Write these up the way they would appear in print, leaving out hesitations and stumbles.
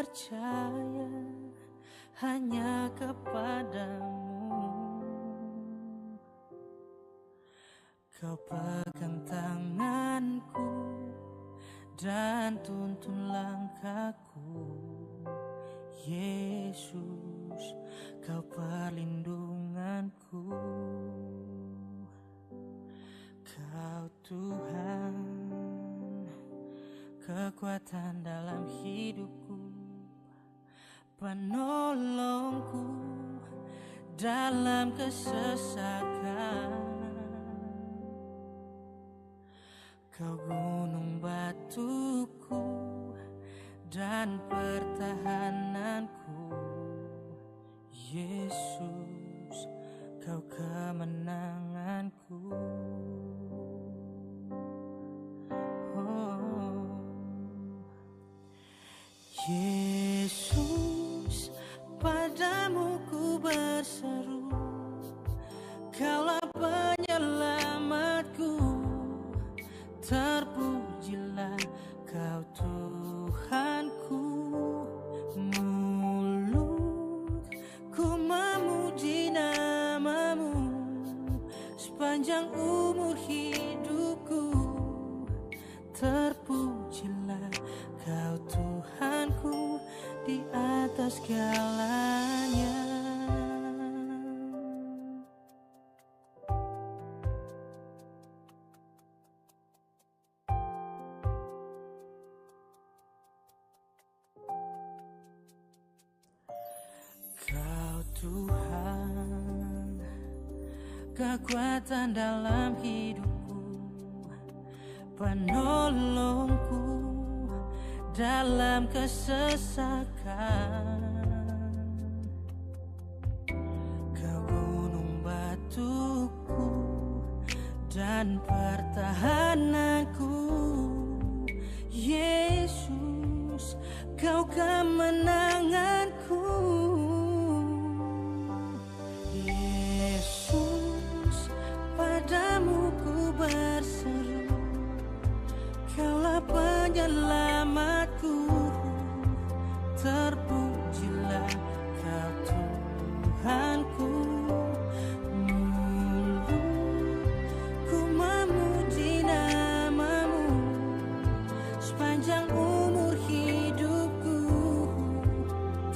percaya hanya kepadamu. Kau pegang tanganku dan tuntun langkahku. Yesus, kau perlindunganku. Kau Tuhan, kekuatan dalam hidupku, penolongku dalam kesesakan. Kau gunung batuku dan pertahananku. Yesus, kau kemenanganku. Oh. Yesus, padamu ku berseru, Kaulah penyelamatku. Terpujilah Kau Tuhanku. Mulutku memuji namamu sepanjang umur hidupku. Terpujilah Kau Tuhanku di atas segalanya. Kau Tuhan, kekuatan dalam hidupku, penolongku dalam kesesakan. Kau gunung batuku dan pertahananku. Yesus, Kau kemenanganku. Yesus, padamu ku berseru, Kaulah penyelamatku. Terpujilah Kau Tuhanku. Mulutku memuji namamu sepanjang umur hidupku.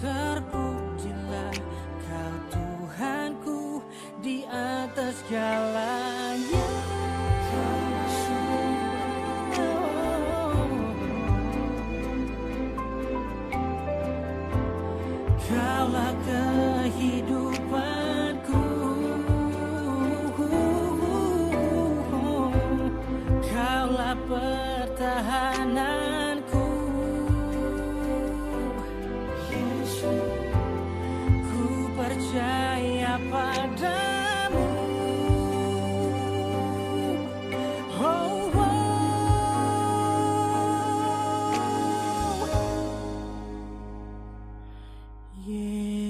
Terpujilah Kau Tuhanku di atas segalanya. Kaulah kehidupanku, Kaulah pertahananku. Yesus, ku percaya padamu. Oh,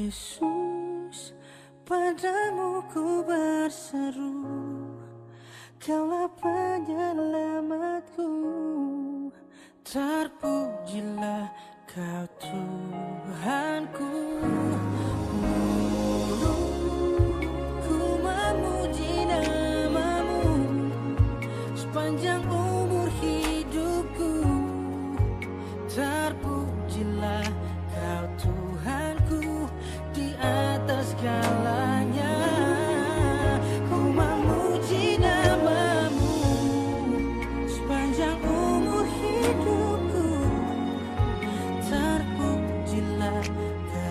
Yesus, padamu ku berseru, Kaulah penyelamatku. Terpujilah Kau Tuhanku. Mulutku memuji namamu sepanjang umur hidupku. Terpujilah Kau Tuhanku di atas segalanya. Ku memuji namamu sepanjang umur hidupku. Terpujilah Kau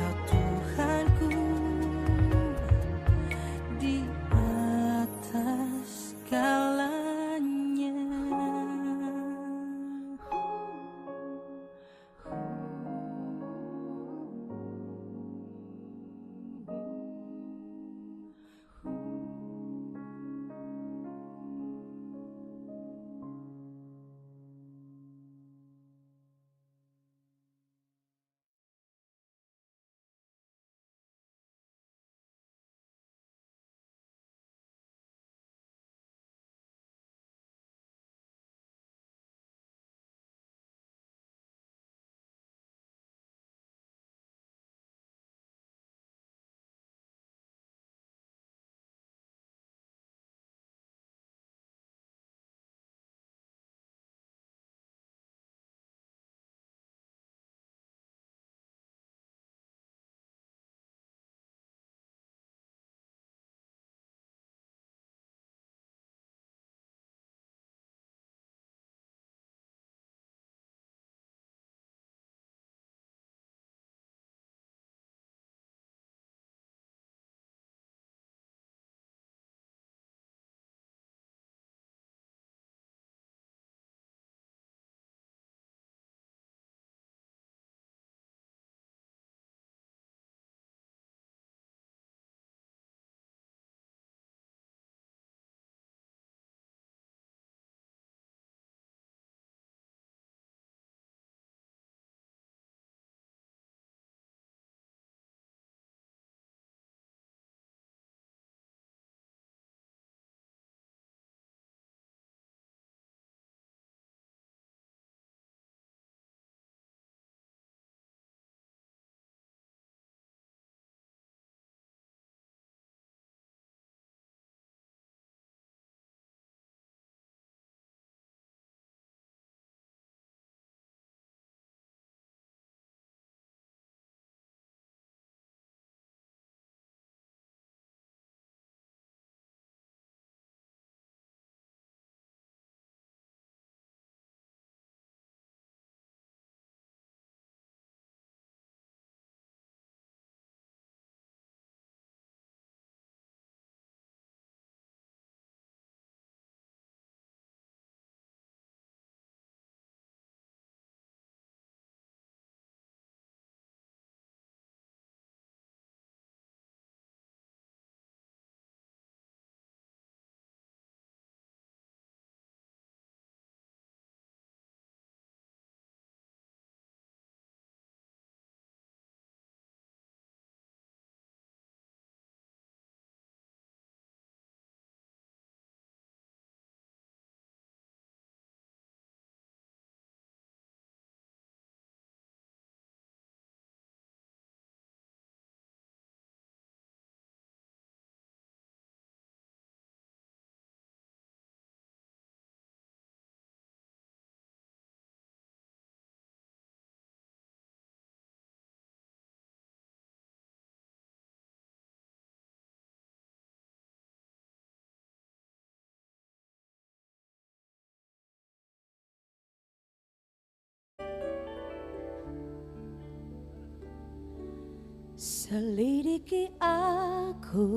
Selidiki aku,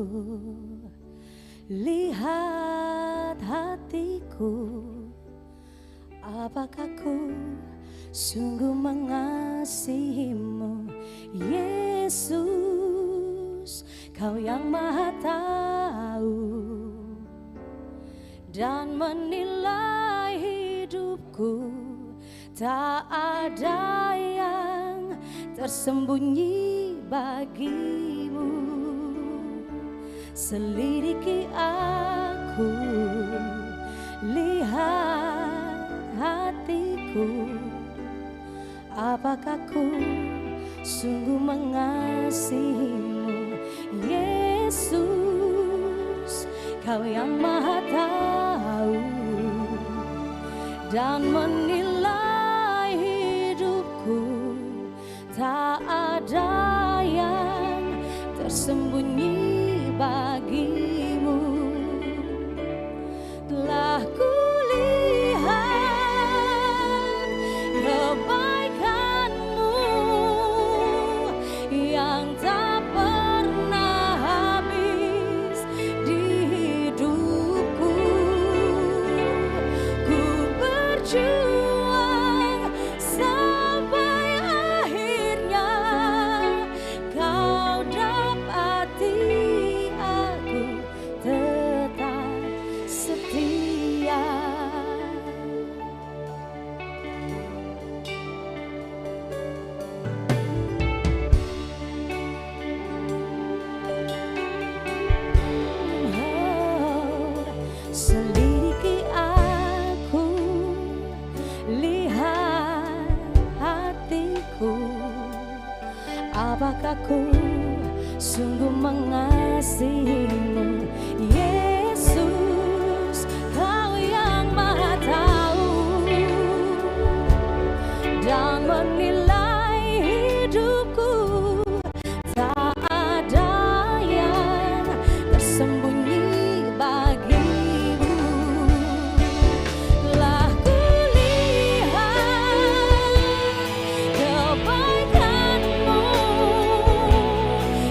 lihat hatiku, apakah ku sungguh mengasihimu, Yesus, Kau yang Maha Tahu dan menilai hidupku. Tak ada yang tersembunyi bagimu. Selidiki aku, lihat hatiku, apakah ku sungguh mengasihimu, Yesus, Kau yang Maha Tahu dan menilai hidupku. Tak ada yang tersembunyi bagimu. Telah kulihat kebaikanmu yang tak pernah habis di hidupku. Ku berjuang sampai akhirnya Kau dapati aku tetap setia. Selidiki aku, lihat hatiku, apakah ku sungguh mengasihimu, Yesus, Kau yang Maha Tahu dan menilai hidupku. Tak ada yang tersembunyi bagimu. Telah kulihat kebaikanmu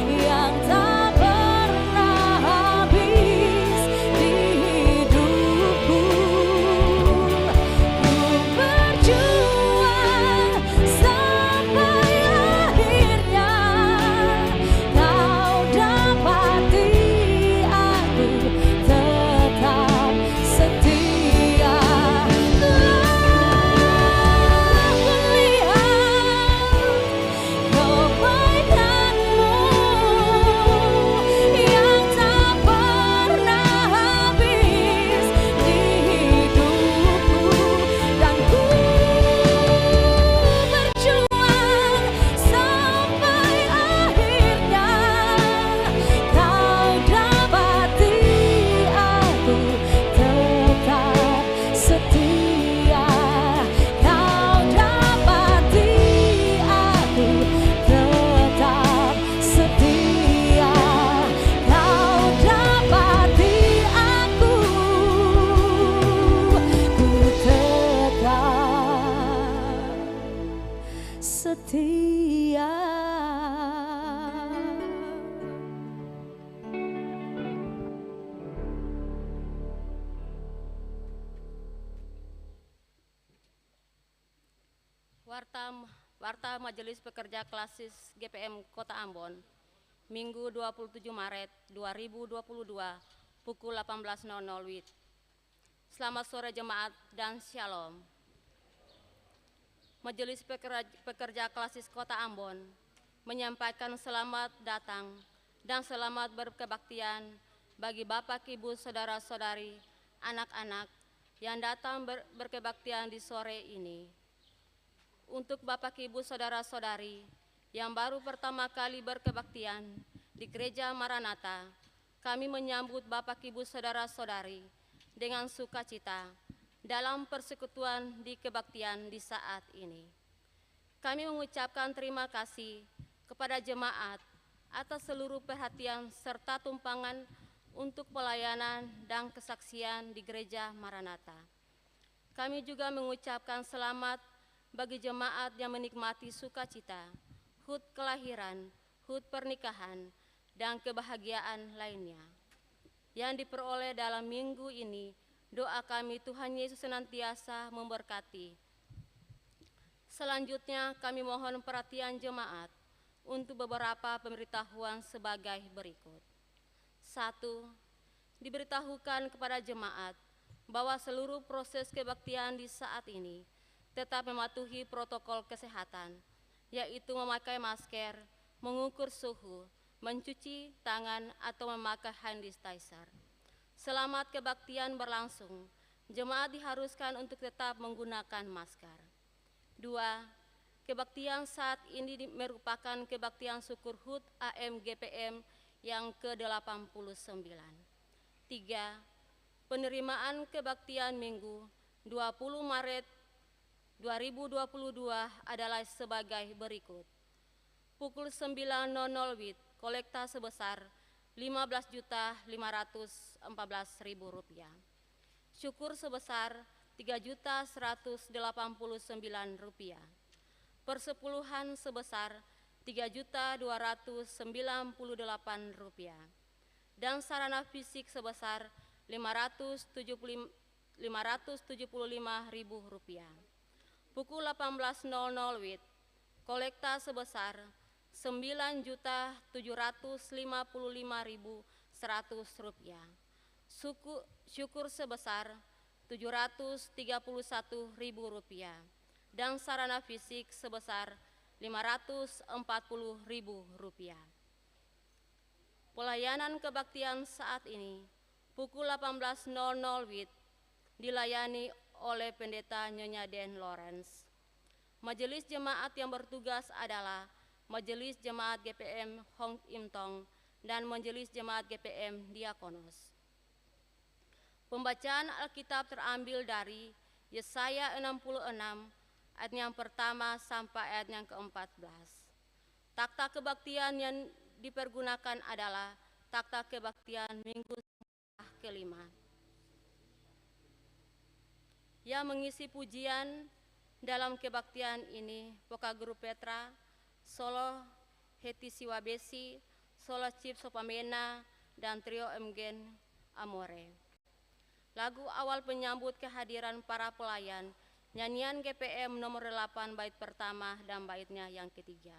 yang tak pernah habis di hidupku. Ku berjuang sampai akhirnya Kau dapati aku tetap setia. Telah kulihat kebaikanmu yang tak pernah habis di hidupku, dan ku berjuang sampai akhirnya Kau dapati aku tetap setia. Kau dapati aku tetap setia. Kau dapati aku, ku tetap setia. Warta Majelis Pekerja Klasis GPM Kota Ambon, Minggu 27 Maret 2022, pukul 18.00 WIB. Selamat sore jemaat dan shalom. Majelis Pekerja Klasis Kota Ambon menyampaikan selamat datang dan selamat berkebaktian bagi Bapak, Ibu, Saudara-saudari, anak-anak yang datang berkebaktian di sore ini. Untuk Bapak, Ibu, Saudara-saudari yang baru pertama kali berkebaktian di Gereja Maranatha, kami menyambut Bapak, Ibu, Saudara-saudari dengan sukacita dalam persekutuan di kebaktian di saat ini. Kami mengucapkan terima kasih kepada jemaat atas seluruh perhatian serta tumpangan untuk pelayanan dan kesaksian di Gereja Maranatha. Kami juga mengucapkan selamat bagi jemaat yang menikmati sukacita, HUT kelahiran, HUT pernikahan, dan kebahagiaan lainnya yang diperoleh dalam minggu ini. Doa kami Tuhan Yesus senantiasa memberkati. Selanjutnya kami mohon perhatian jemaat untuk beberapa pemberitahuan sebagai berikut. 1. Diberitahukan kepada jemaat bahwa seluruh proses kebaktian di saat ini tetap mematuhi protokol kesehatan, yaitu memakai masker, mengukur suhu, mencuci tangan, atau memakai hand sanitizer. Selamat kebaktian berlangsung, jemaat diharuskan untuk tetap menggunakan masker. 2. Kebaktian saat ini merupakan kebaktian syukur HUT AMGPM yang ke-89. 3. Penerimaan kebaktian Minggu 20 Maret 2022 adalah sebagai berikut. Pukul 9.00 WIB, kolekta sebesar Rp15.514.000. Syukur sebesar Rp3.189. Persepuluhan sebesar Rp3.298. Dan sarana fisik sebesar Rp575.000. Pukul 18.00 WIB, kolekta sebesar Rp9.755.100. Syukur sebesar Rp731.000 dan sarana fisik sebesar Rp540.000. Pelayanan kebaktian saat ini pukul 18.00 WIB dilayani oleh Pendeta Nyonya Den Lawrence. Majelis jemaat yang bertugas adalah Majelis Jemaat GPM Hong Im Tong dan Majelis Jemaat GPM Diakonos. Pembacaan Alkitab terambil dari Yesaya 66 ayat yang pertama sampai ayat yang ke-14. Takhta kebaktian yang dipergunakan adalah takhta kebaktian Minggu kelima. Yang mengisi pujian dalam kebaktian ini Poka Guru Petra, Solo Heti Siwabesi, Solo Chief Sopamena, dan Trio Emgen Amore. Lagu awal penyambut kehadiran para pelayan, nyanyian GPM nomor 8 bait pertama dan baitnya yang ketiga.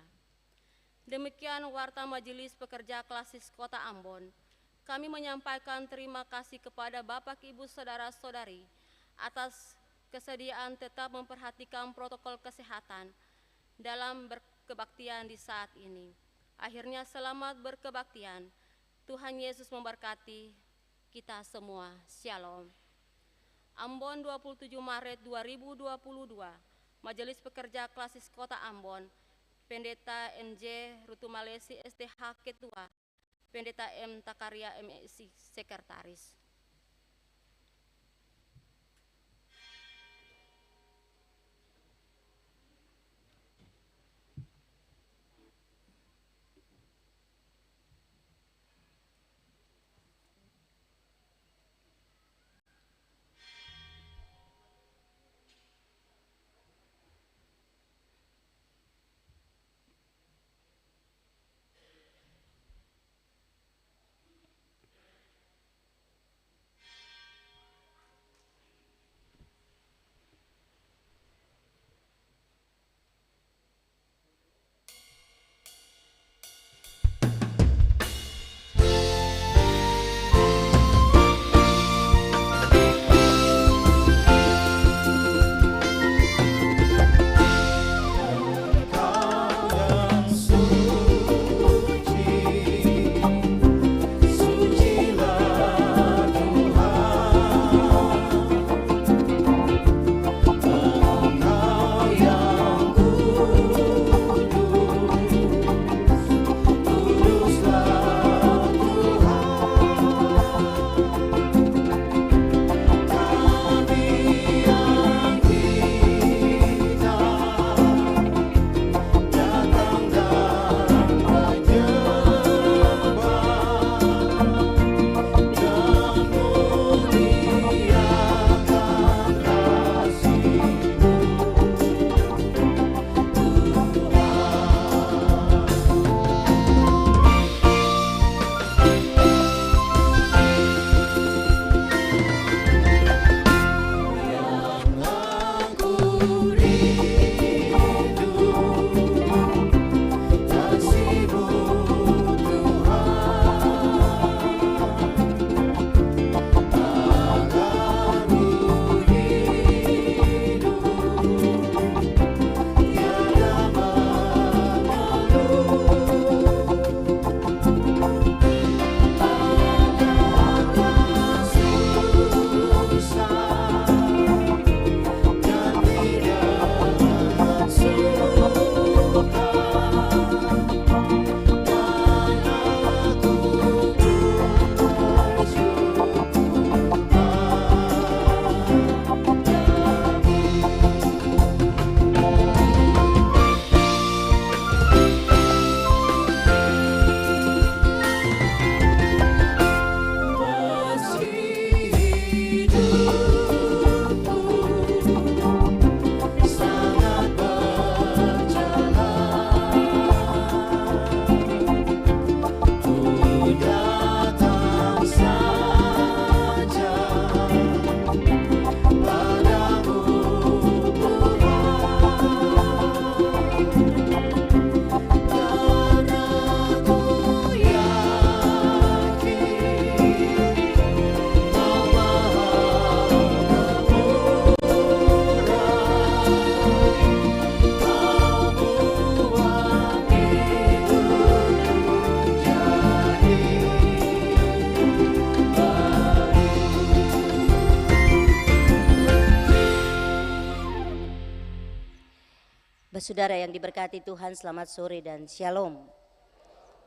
Demikian warta Majelis Pekerja Klasis Kota Ambon. Kami menyampaikan terima kasih kepada Bapak, Ibu, Saudara-saudari atas kesediaan tetap memperhatikan protokol kesehatan dalam berkebaktian di saat ini. Akhirnya selamat berkebaktian. Tuhan Yesus memberkati kita semua. Shalom. Ambon 27 Maret 2022, Majelis Pekerja Klasis Kota Ambon, Pendeta NJ Rutumalesi STH Ketua, Pendeta M Takaria MEC Sekretaris. Saudara yang diberkati Tuhan, selamat sore dan shalom.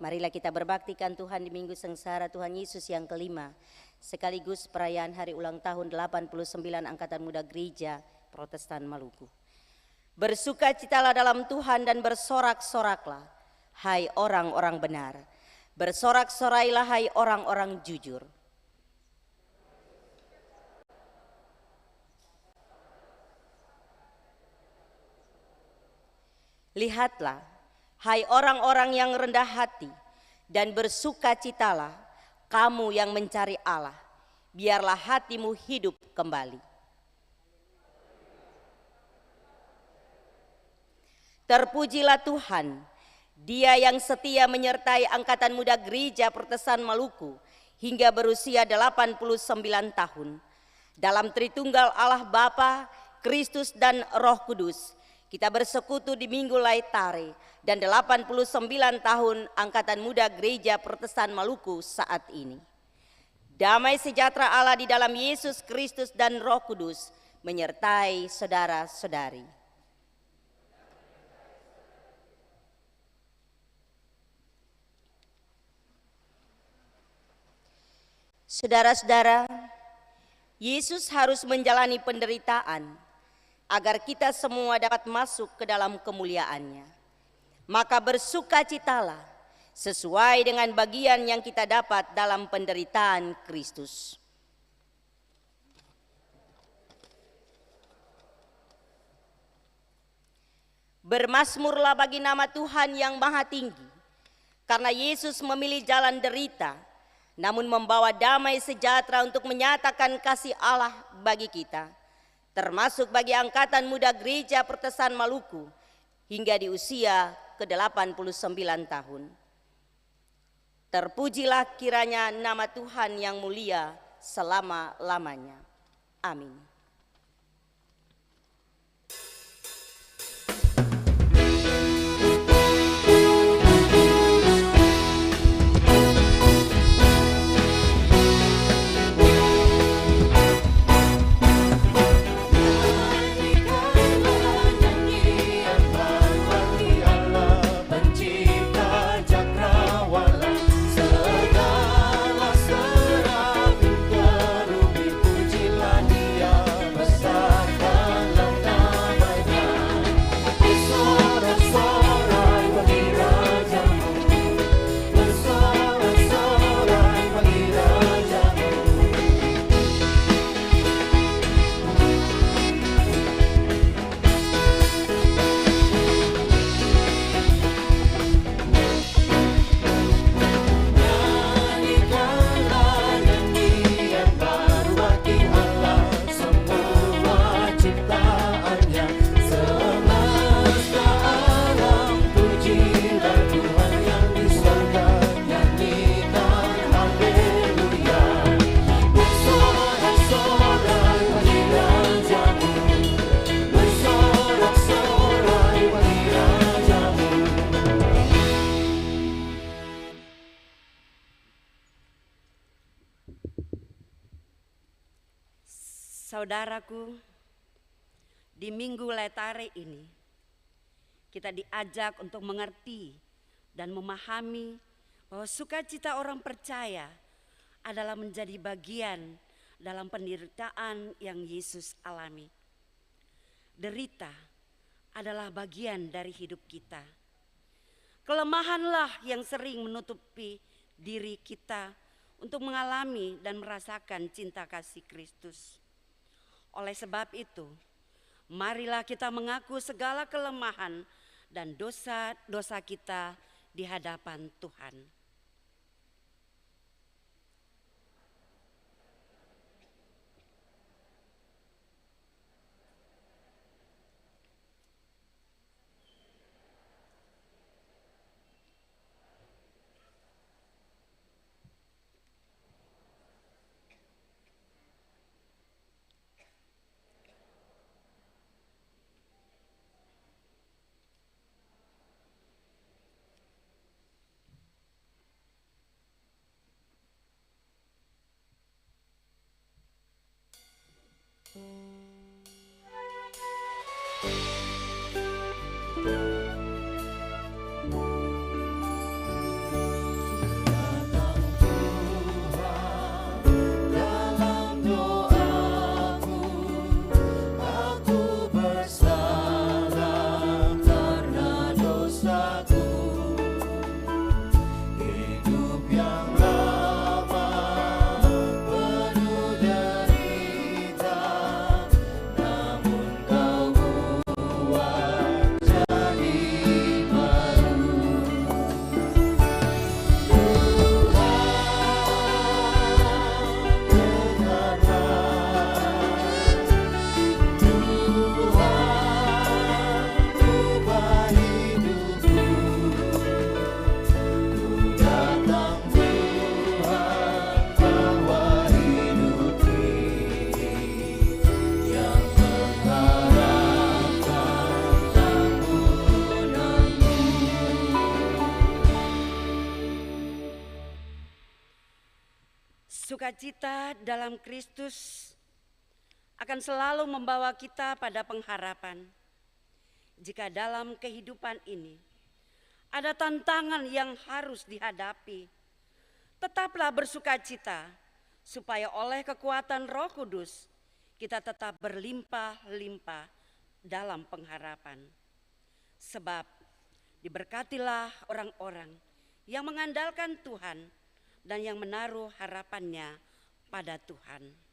Marilah kita berbaktikan Tuhan di Minggu Sengsara Tuhan Yesus yang kelima, sekaligus perayaan hari ulang tahun 89 Angkatan Muda Gereja Protestan Maluku. Bersukacitalah dalam Tuhan dan bersorak-soraklah, hai orang-orang benar. Bersorak-sorailah, hai orang-orang jujur. Lihatlah, hai orang-orang yang rendah hati, dan bersukacitalah, kamu yang mencari Allah. Biarlah hatimu hidup kembali. Terpujilah Tuhan, Dia yang setia menyertai Angkatan Muda Gereja Protestan Maluku hingga berusia 89 tahun. Dalam Tritunggal Allah Bapa, Kristus dan Roh Kudus, kita bersekutu di Minggu Laetare dan 89 tahun Angkatan Muda Gereja Protestan Maluku saat ini. Damai sejahtera Allah di dalam Yesus Kristus dan Roh Kudus menyertai saudara-saudari. Saudara-saudara, Yesus harus menjalani penderitaan agar kita semua dapat masuk ke dalam kemuliaannya. Maka bersukacitalah sesuai dengan bagian yang kita dapat dalam penderitaan Kristus. Bermasmurlah bagi nama Tuhan yang maha tinggi, karena Yesus memilih jalan derita, namun membawa damai sejahtera untuk menyatakan kasih Allah bagi kita, termasuk bagi Angkatan Muda Gereja Protestan Maluku hingga di usia ke-89 tahun. Terpujilah kiranya nama Tuhan yang mulia selama-lamanya. Amin. Saudaraku, di Minggu Laetare ini kita diajak untuk mengerti dan memahami bahwa sukacita orang percaya adalah menjadi bagian dalam penderitaan yang Yesus alami. Derita adalah bagian dari hidup kita. Kelemahanlah yang sering menutupi diri kita untuk mengalami dan merasakan cinta kasih Kristus. Oleh sebab itu, marilah kita mengaku segala kelemahan dan dosa-dosa kita di hadapan Tuhan. Sukacita dalam Kristus akan selalu membawa kita pada pengharapan. Jika dalam kehidupan ini ada tantangan yang harus dihadapi, tetaplah bersukacita supaya oleh kekuatan Roh Kudus kita tetap berlimpah-limpah dalam pengharapan. Sebab diberkatilah orang-orang yang mengandalkan Tuhan dan yang menaruh harapannya pada Tuhan.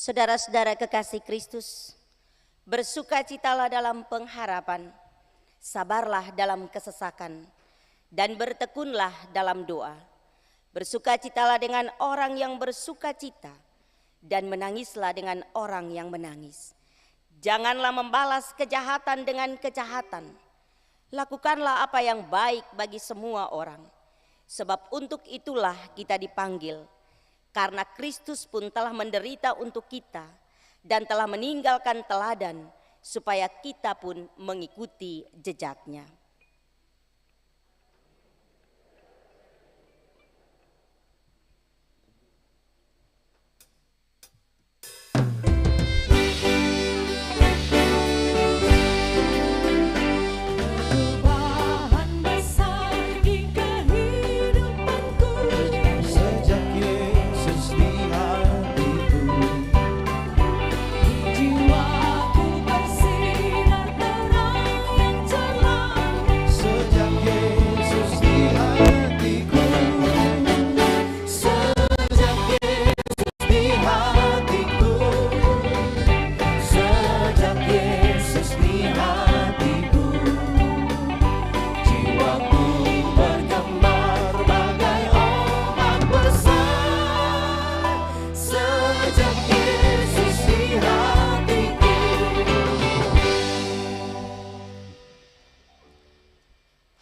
Saudara-saudara kekasih Kristus, bersukacitalah dalam pengharapan, sabarlah dalam kesesakan, dan bertekunlah dalam doa. Bersukacitalah dengan orang yang bersukacita, dan menangislah dengan orang yang menangis. Janganlah membalas kejahatan dengan kejahatan. Lakukanlah apa yang baik bagi semua orang, sebab untuk itulah kita dipanggil. Karena Kristus pun telah menderita untuk kita dan telah meninggalkan teladan supaya kita pun mengikuti jejaknya.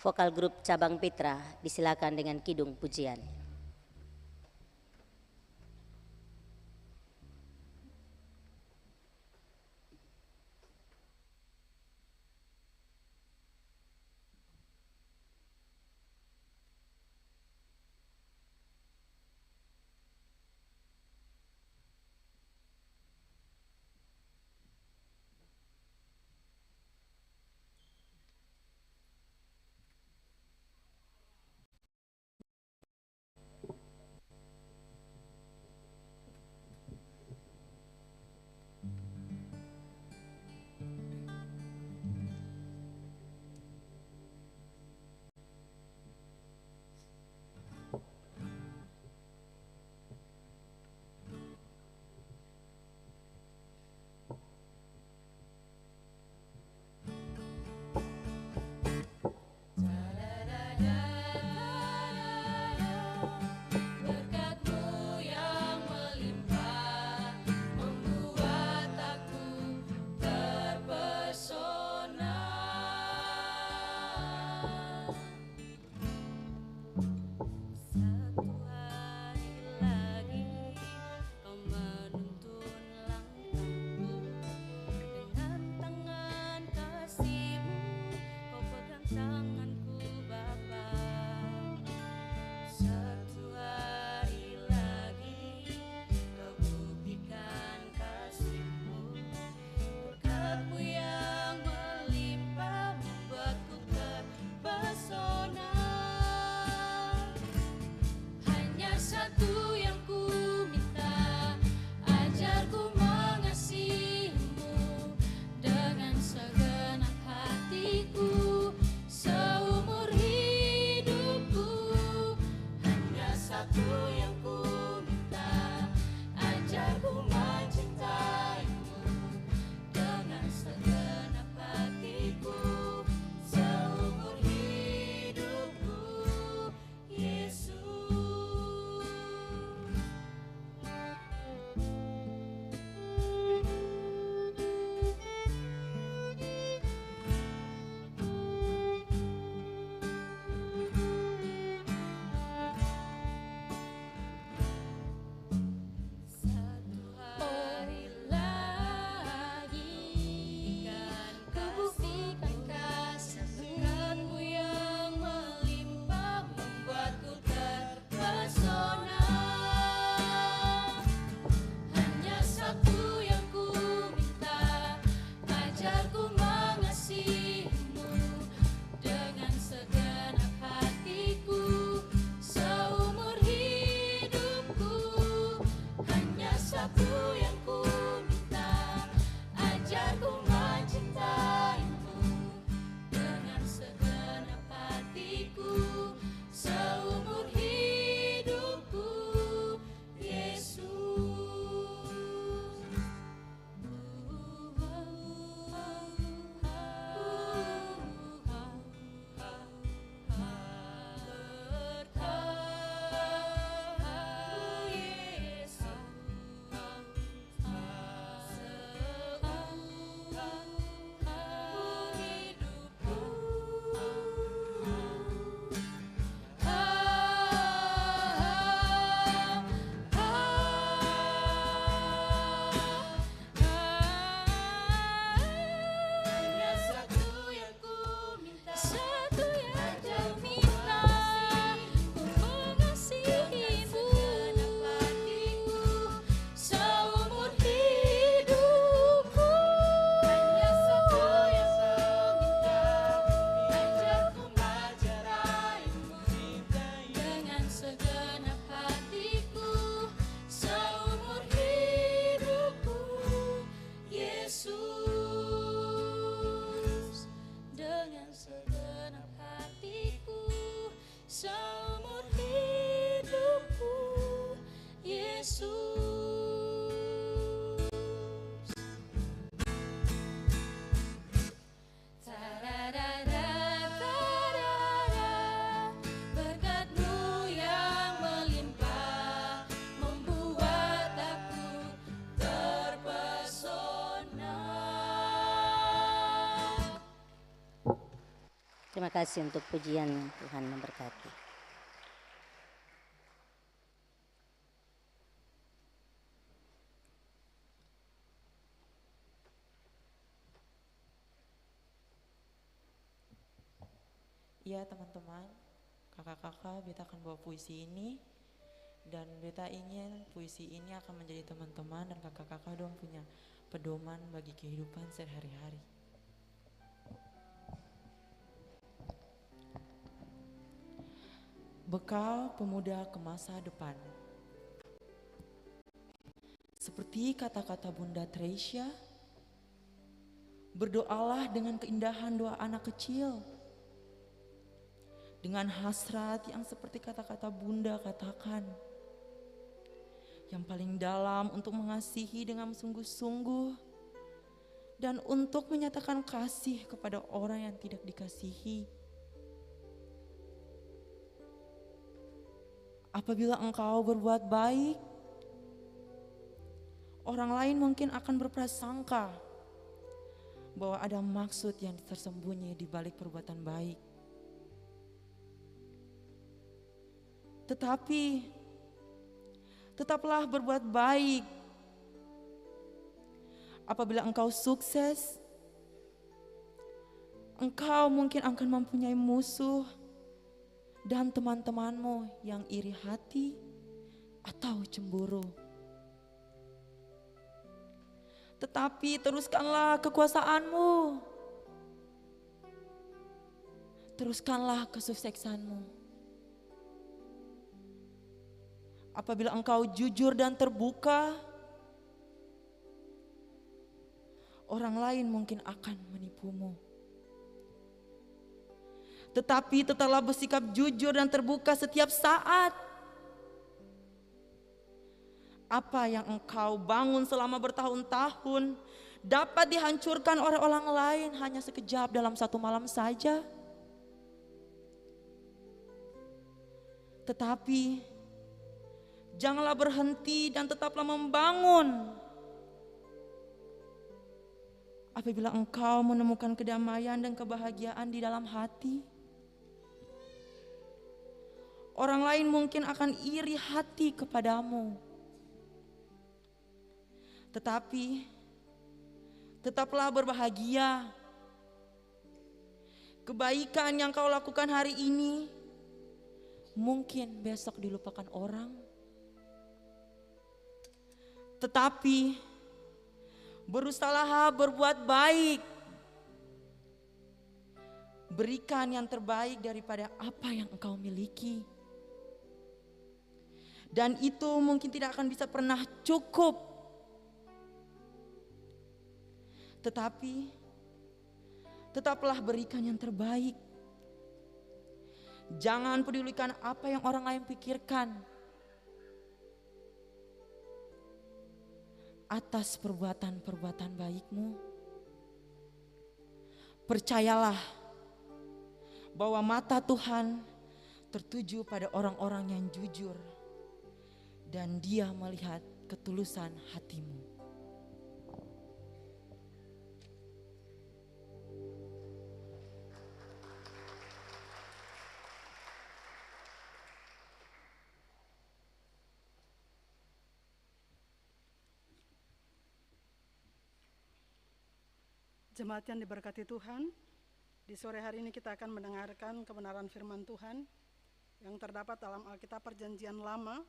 Vokal grup Cabang Petra disilakan dengan kidung pujian. satu yang ku minta, ajarku mencintaimu dengan segenap hatiku, seumur hidupku, Yesus. Hanya satu yang ku minta, satu yang ku minta, ku mengasihimu seumur hidupku. Hanya satu yang ku minta, ajarku mencintai-Mu dengan segenap hatiku, seumur hidupku, Yesus. Dengan segenap hatiku, seumur hidupku, Yesus. Tararara, tarara, berkat-Mu yang melimpah membuat aku terpesona. Terima kasih untuk pujian, Tuhan memberkati. Ya teman-teman, kakak-kakak, beta akan bawa puisi ini. Dan beta ingin puisi ini akan menjadi teman-teman dan kakak-kakak dong punya pedoman bagi kehidupan sehari-hari. Bekal pemuda ke masa depan. Seperti kata-kata Bunda Tresia, berdoalah dengan keindahan doa anak kecil. Dengan hasrat yang seperti kata-kata Bunda katakan, yang paling dalam untuk mengasihi dengan sungguh-sungguh dan untuk menyatakan kasih kepada orang yang tidak dikasihi. Apabila engkau berbuat baik, orang lain mungkin akan berprasangka bahwa ada maksud yang tersembunyi di balik perbuatan baik. Tetapi tetaplah berbuat baik. Apabila engkau sukses, engkau mungkin akan mempunyai musuh dan teman-temanmu yang iri hati atau cemburu. Tetapi teruskanlah kekuasaanmu. Teruskanlah kesuksesanmu. Apabila engkau jujur dan terbuka, orang lain mungkin akan menipumu. Tetapi tetaplah bersikap jujur dan terbuka setiap saat. Apa yang engkau bangun selama bertahun-tahun dapat dihancurkan oleh orang lain hanya sekejap dalam satu malam saja. Tetapi janganlah berhenti dan tetaplah membangun. Apabila engkau menemukan kedamaian dan kebahagiaan di dalam hati, orang lain mungkin akan iri hati kepadamu. Tetapi tetaplah berbahagia. Kebaikan yang kau lakukan hari ini mungkin besok dilupakan orang. Tetapi berusahalah berbuat baik. Berikan yang terbaik daripada apa yang engkau miliki. Dan itu mungkin tidak akan bisa pernah cukup Tetapi tetaplah berikan yang terbaik. Jangan pedulikan apa yang orang lain pikirkan atas perbuatan-perbuatan baikmu. Percayalah bahwa mata Tuhan tertuju pada orang-orang yang jujur dan Dia melihat ketulusan hatimu. Jemaat yang diberkati Tuhan, di sore hari ini kita akan mendengarkan kebenaran firman Tuhan yang terdapat dalam Alkitab Perjanjian Lama,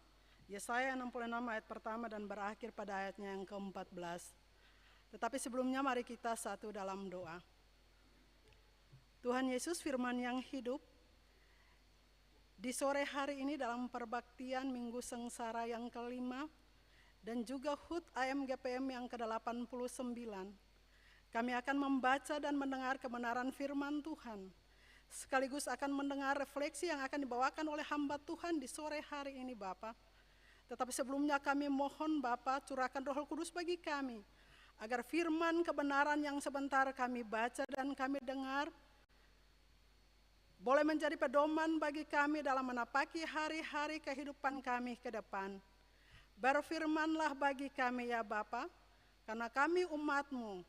Yesaya 66 ayat pertama dan berakhir pada ayatnya yang ke-14. Tetapi sebelumnya mari kita satu dalam doa. Tuhan Yesus firman yang hidup, di sore hari ini dalam perbaktian Minggu Sengsara yang kelima dan juga HUT AMGPM yang ke-89, kami akan membaca dan mendengar kebenaran firman Tuhan, sekaligus akan mendengar refleksi yang akan dibawakan oleh hamba Tuhan di sore hari ini Bapa. Tetapi sebelumnya kami mohon Bapa curahkan Roh Kudus bagi kami, agar firman kebenaran yang sebentar kami baca dan kami dengar, boleh menjadi pedoman bagi kami dalam menapaki hari-hari kehidupan kami ke depan. Berfirmanlah bagi kami ya Bapa, karena kami umat-Mu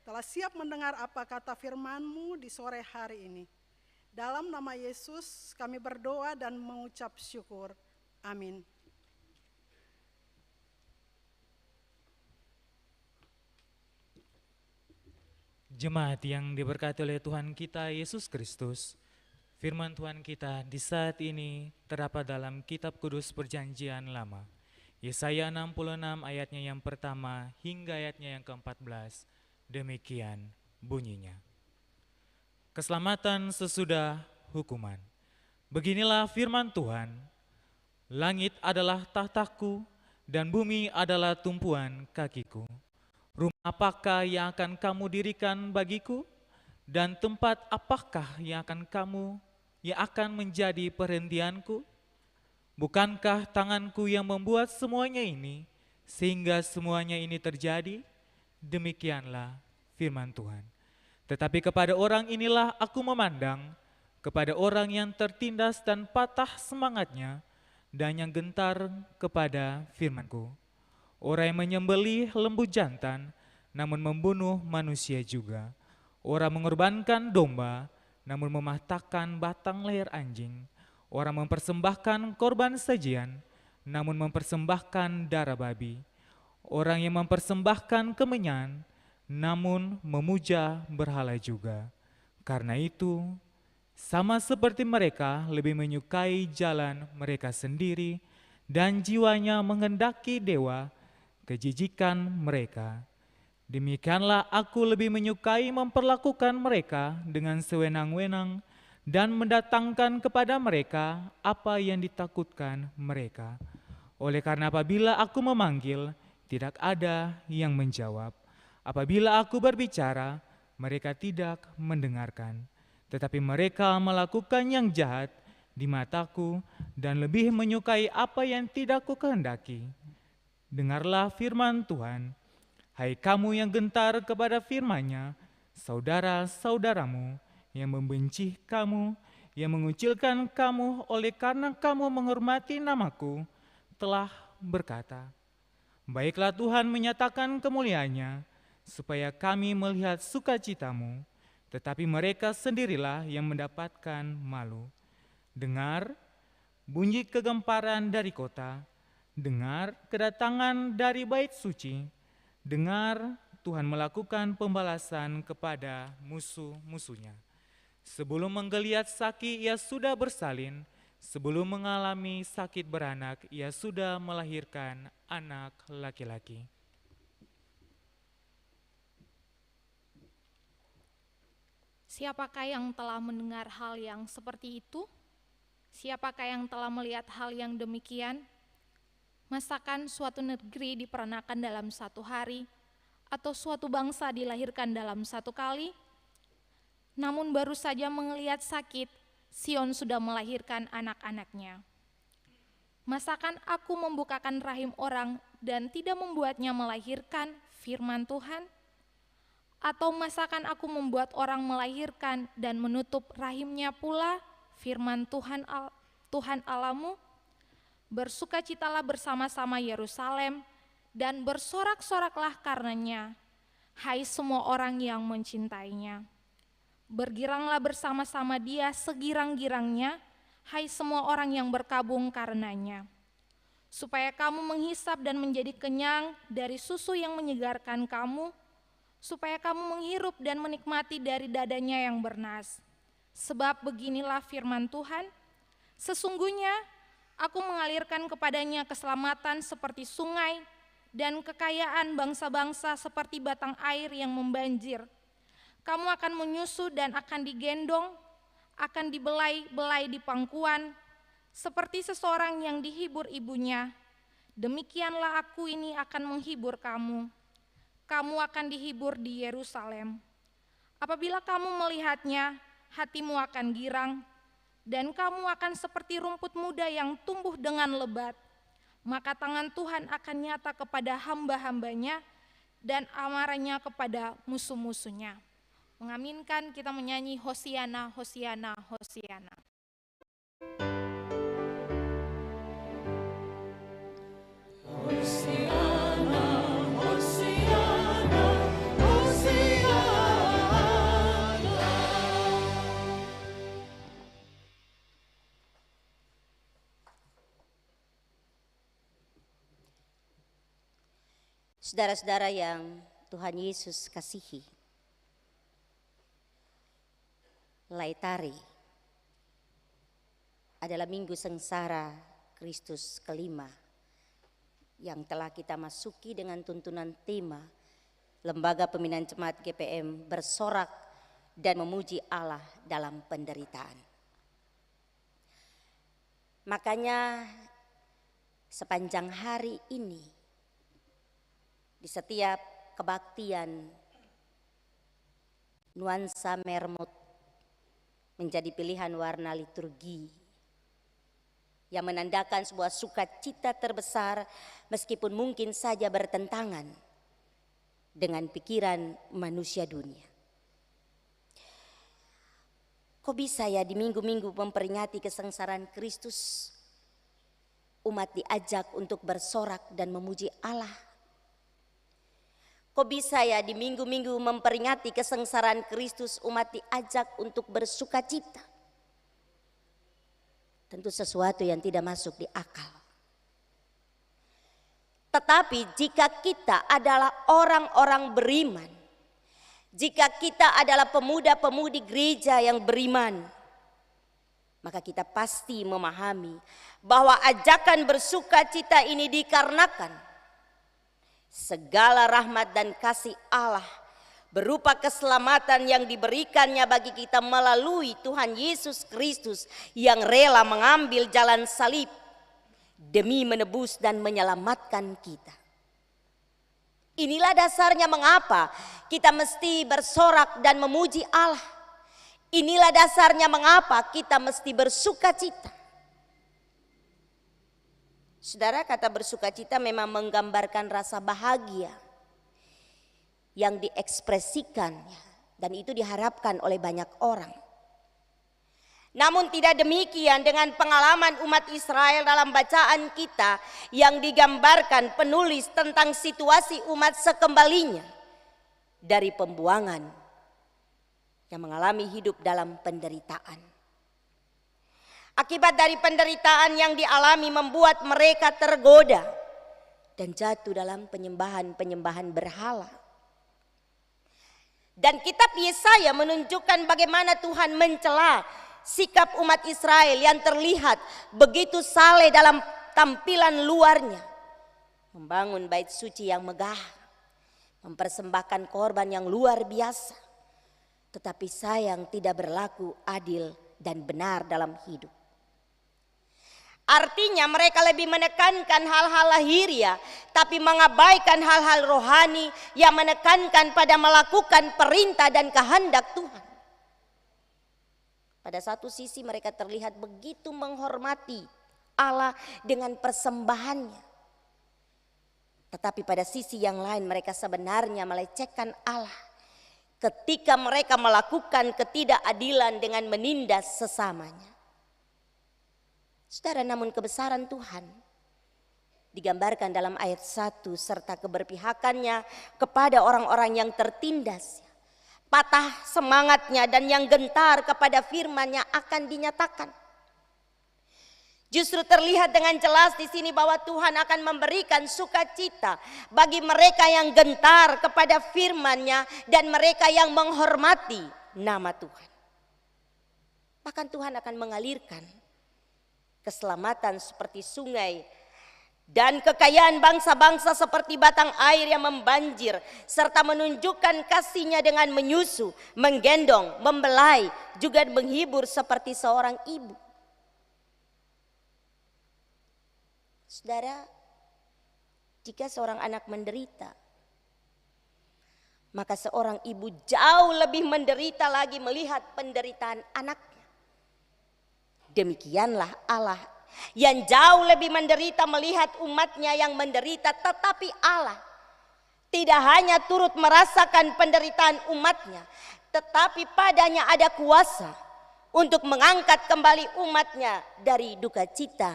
telah siap mendengar apa kata firman-Mu di sore hari ini. Dalam nama Yesus kami berdoa dan mengucap syukur. Amin. Jemaat yang diberkati oleh Tuhan kita Yesus Kristus, firman Tuhan kita di saat ini terdapat dalam Kitab Kudus Perjanjian Lama, Yesaya 66 ayatnya yang pertama hingga ayatnya yang ke-14. Demikian bunyinya. Keselamatan sesudah hukuman. Beginilah firman Tuhan, langit adalah tahtaku dan bumi adalah tumpuan kakiku. Rumah apakah yang akan kamu dirikan bagiku? Dan tempat apakah yang akan menjadi perhentianku? Bukankah tanganku yang membuat semuanya ini, sehingga semuanya ini terjadi? Demikianlah firman Tuhan. Tetapi kepada orang inilah aku memandang, kepada orang yang tertindas dan patah semangatnya, dan yang gentar kepada firman-Ku. Orang yang menyembelih lembu jantan, namun membunuh manusia juga. Orang mengorbankan domba, namun mematahkan batang leher anjing. Orang mempersembahkan korban sajian, namun mempersembahkan darah babi. Orang yang mempersembahkan kemenyan, namun memuja berhala juga. Karena itu, sama seperti mereka lebih menyukai jalan mereka sendiri, dan jiwanya menghendaki dewa, kejijikan mereka. Demikianlah aku lebih menyukai memperlakukan mereka dengan sewenang-wenang, dan mendatangkan kepada mereka apa yang ditakutkan mereka. Oleh karena apabila aku memanggil, tidak ada yang menjawab. Apabila aku berbicara, mereka tidak mendengarkan. Tetapi mereka melakukan yang jahat di mataku dan lebih menyukai apa yang tidak kukehendaki. Dengarlah firman Tuhan, hai kamu yang gentar kepada firman-Nya, saudara-saudaramu yang membenci kamu, yang mengucilkan kamu oleh karena kamu menghormati namaku, telah berkata, baiklah Tuhan menyatakan kemuliaan-Nya, supaya kami melihat sukacitamu, tetapi mereka sendirilah yang mendapatkan malu. Dengar bunyi kegemparan dari kota, dengar kedatangan dari bait suci, dengar Tuhan melakukan pembalasan kepada musuh-musuhnya. Sebelum menggeliat sakit ia sudah bersalin, sebelum mengalami sakit beranak ia sudah melahirkan anak laki-laki. Siapakah yang telah mendengar hal yang seperti itu? Siapakah yang telah melihat hal yang demikian? Masakan suatu negeri diperanakan dalam satu hari, atau suatu bangsa dilahirkan dalam satu kali? Namun baru saja melihat sakit, Sion sudah melahirkan anak-anaknya. Masakan aku membukakan rahim orang dan tidak membuatnya melahirkan, firman Tuhan? Atau masakan aku membuat orang melahirkan dan menutup rahimnya pula, firman Tuhan Allahmu? Bersukacitalah bersama-sama Yerusalem dan bersorak-soraklah karenanya, hai semua orang yang mencintainya. Bergiranglah bersama-sama dia segirang-girangnya, hai semua orang yang berkabung karenanya. Supaya kamu menghisap dan menjadi kenyang dari susu yang menyegarkan kamu, supaya kamu menghirup dan menikmati dari dadanya yang bernas. Sebab beginilah firman Tuhan, sesungguhnya aku mengalirkan kepadanya keselamatan seperti sungai dan kekayaan bangsa-bangsa seperti batang air yang membanjir. Kamu akan menyusu dan akan digendong, akan dibelai-belai di pangkuan, seperti seseorang yang dihibur ibunya. Demikianlah aku ini akan menghibur kamu. Kamu akan dihibur di Yerusalem. Apabila kamu melihatnya, hatimu akan girang, dan kamu akan seperti rumput muda yang tumbuh dengan lebat. Maka tangan Tuhan akan nyata kepada hamba-hambanya dan amarahnya kepada musuh-musuhnya. Mengaminkan, kita menyanyi Hosiana, Hosiana, Hosiana. Saudara-saudara yang Tuhan Yesus kasihi, Laetari adalah minggu sengsara Kristus kelima yang telah kita masuki dengan tuntunan tema Lembaga Pembinaan Jemaat GPM bersorak dan memuji Allah dalam penderitaan. Makanya sepanjang hari ini di setiap kebaktian, nuansa mermut menjadi pilihan warna liturgi yang menandakan sebuah sukacita terbesar meskipun mungkin saja bertentangan dengan pikiran manusia dunia. Kok bisa ya di minggu-minggu memperingati kesengsaraan Kristus, umat diajak untuk bersorak dan memuji Allah? Kok bisa ya di minggu-minggu memperingati kesengsaraan Kristus, umat diajak untuk bersukacita? Tentu sesuatu yang tidak masuk di akal. Tetapi jika kita adalah orang-orang beriman, jika kita adalah pemuda-pemudi gereja yang beriman, maka kita pasti memahami bahwa ajakan bersukacita ini dikarenakan segala rahmat dan kasih Allah berupa keselamatan yang diberikannya bagi kita melalui Tuhan Yesus Kristus yang rela mengambil jalan salib demi menebus dan menyelamatkan kita. Inilah dasarnya mengapa kita mesti bersorak dan memuji Allah. Inilah dasarnya mengapa kita mesti bersukacita. Saudara, kata bersukacita memang menggambarkan rasa bahagia yang diekspresikan dan itu diharapkan oleh banyak orang. Namun tidak demikian dengan pengalaman umat Israel dalam bacaan kita yang digambarkan penulis tentang situasi umat sekembalinya dari pembuangan yang mengalami hidup dalam penderitaan. Akibat dari penderitaan yang dialami membuat mereka tergoda dan jatuh dalam penyembahan-penyembahan berhala. Dan kitab Yesaya menunjukkan bagaimana Tuhan mencela sikap umat Israel yang terlihat begitu saleh dalam tampilan luarnya. Membangun bait suci yang megah, mempersembahkan korban yang luar biasa, tetapi sayang tidak berlaku adil dan benar dalam hidup. Artinya mereka lebih menekankan hal-hal lahiriah, tapi mengabaikan hal-hal rohani yang menekankan pada melakukan perintah dan kehendak Tuhan. Pada satu sisi mereka terlihat begitu menghormati Allah dengan persembahannya. Tetapi pada sisi yang lain mereka sebenarnya melecehkan Allah ketika mereka melakukan ketidakadilan dengan menindas sesamanya. Saudara, namun kebesaran Tuhan digambarkan dalam ayat 1 serta keberpihakannya kepada orang-orang yang tertindas. Patah semangatnya dan yang gentar kepada firman-Nya akan dinyatakan. Justru terlihat dengan jelas di sini bahwa Tuhan akan memberikan sukacita bagi mereka yang gentar kepada firman-Nya dan mereka yang menghormati nama Tuhan. Bahkan Tuhan akan mengalirkan keselamatan seperti sungai dan kekayaan bangsa-bangsa seperti batang air yang membanjir, serta menunjukkan kasih-Nya dengan menyusu, menggendong, membelai, juga menghibur seperti seorang ibu. Saudara, jika seorang anak menderita, maka seorang ibu jauh lebih menderita lagi melihat penderitaan anaknya. Demikianlah Allah yang jauh lebih menderita melihat umat-Nya yang menderita, tetapi Allah tidak hanya turut merasakan penderitaan umat-Nya, tetapi padanya ada kuasa untuk mengangkat kembali umat-Nya dari duka cita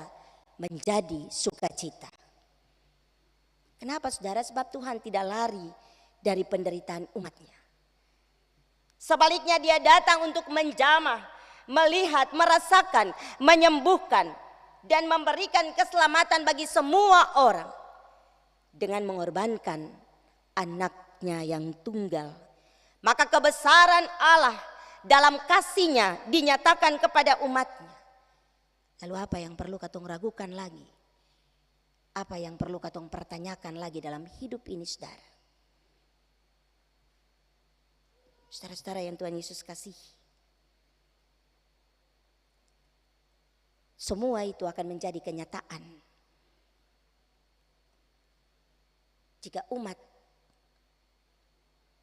menjadi sukacita. Kenapa saudara? Sebab Tuhan tidak lari dari penderitaan umat-Nya. Sebaliknya Dia datang untuk menjamah, melihat, merasakan, menyembuhkan, dan memberikan keselamatan bagi semua orang dengan mengorbankan anak-Nya yang tunggal. Maka kebesaran Allah dalam kasih-Nya dinyatakan kepada umat-Nya. Lalu apa yang perlu katong ragukan lagi? Apa yang perlu katong pertanyakan lagi dalam hidup ini, saudara? Saudara-saudara yang Tuhan Yesus kasihi, semua itu akan menjadi kenyataan jika umat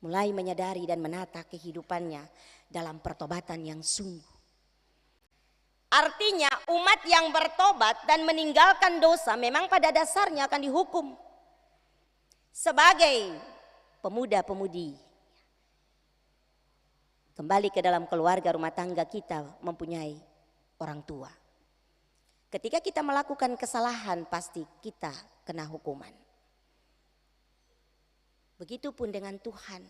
mulai menyadari dan menata kehidupannya dalam pertobatan yang sungguh. Artinya umat yang bertobat dan meninggalkan dosa memang pada dasarnya akan dihukum. Sebagai pemuda-pemudi, kembali ke dalam keluarga rumah tangga kita mempunyai orang tua. Ketika kita melakukan kesalahan pasti kita kena hukuman. Begitupun dengan Tuhan.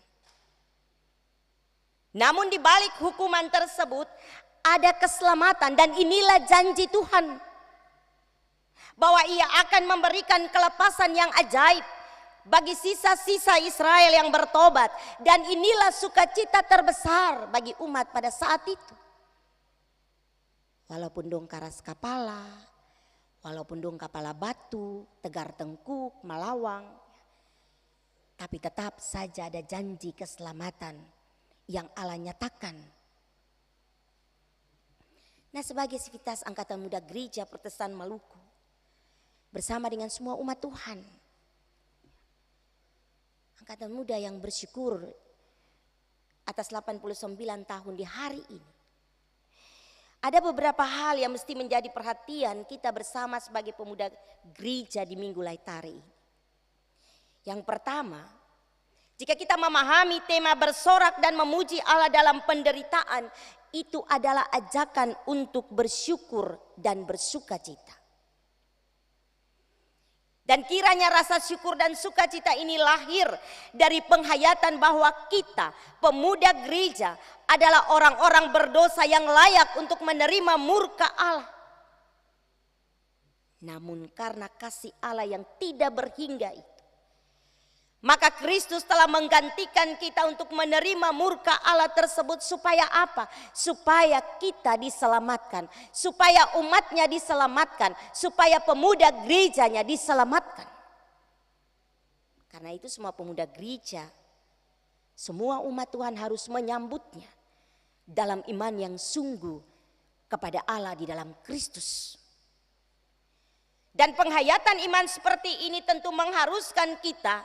Namun di balik hukuman tersebut ada keselamatan, dan inilah janji Tuhan bahwa Ia akan memberikan kelepasan yang ajaib bagi sisa-sisa Israel yang bertobat, dan inilah sukacita terbesar bagi umat pada saat itu. Walaupun dong karas kapala, walaupun dong kepala batu, tegar tengkuk, melawang, tapi tetap saja ada janji keselamatan yang Allah nyatakan. Nah, sebagai Sivitas Angkatan Muda Gereja Protestan Maluku, bersama dengan semua umat Tuhan, Angkatan Muda yang bersyukur atas 89 tahun di hari ini, ada beberapa hal yang mesti menjadi perhatian kita bersama sebagai pemuda gereja di Minggu Laetare ini. Yang pertama, jika kita memahami tema bersorak dan memuji Allah dalam penderitaan, itu adalah ajakan untuk bersyukur dan bersukacita. Dan kiranya rasa syukur dan sukacita ini lahir dari penghayatan bahwa kita, pemuda gereja, adalah orang-orang berdosa yang layak untuk menerima murka Allah. Namun karena kasih Allah yang tidak berhingga itu, maka Kristus telah menggantikan kita untuk menerima murka Allah tersebut. Supaya apa? Supaya kita diselamatkan, supaya umatnya diselamatkan, supaya pemuda gerejanya diselamatkan. Karena itu semua pemuda gereja, semua umat Tuhan harus menyambutnya dalam iman yang sungguh kepada Allah di dalam Kristus. Dan penghayatan iman seperti ini tentu mengharuskan kita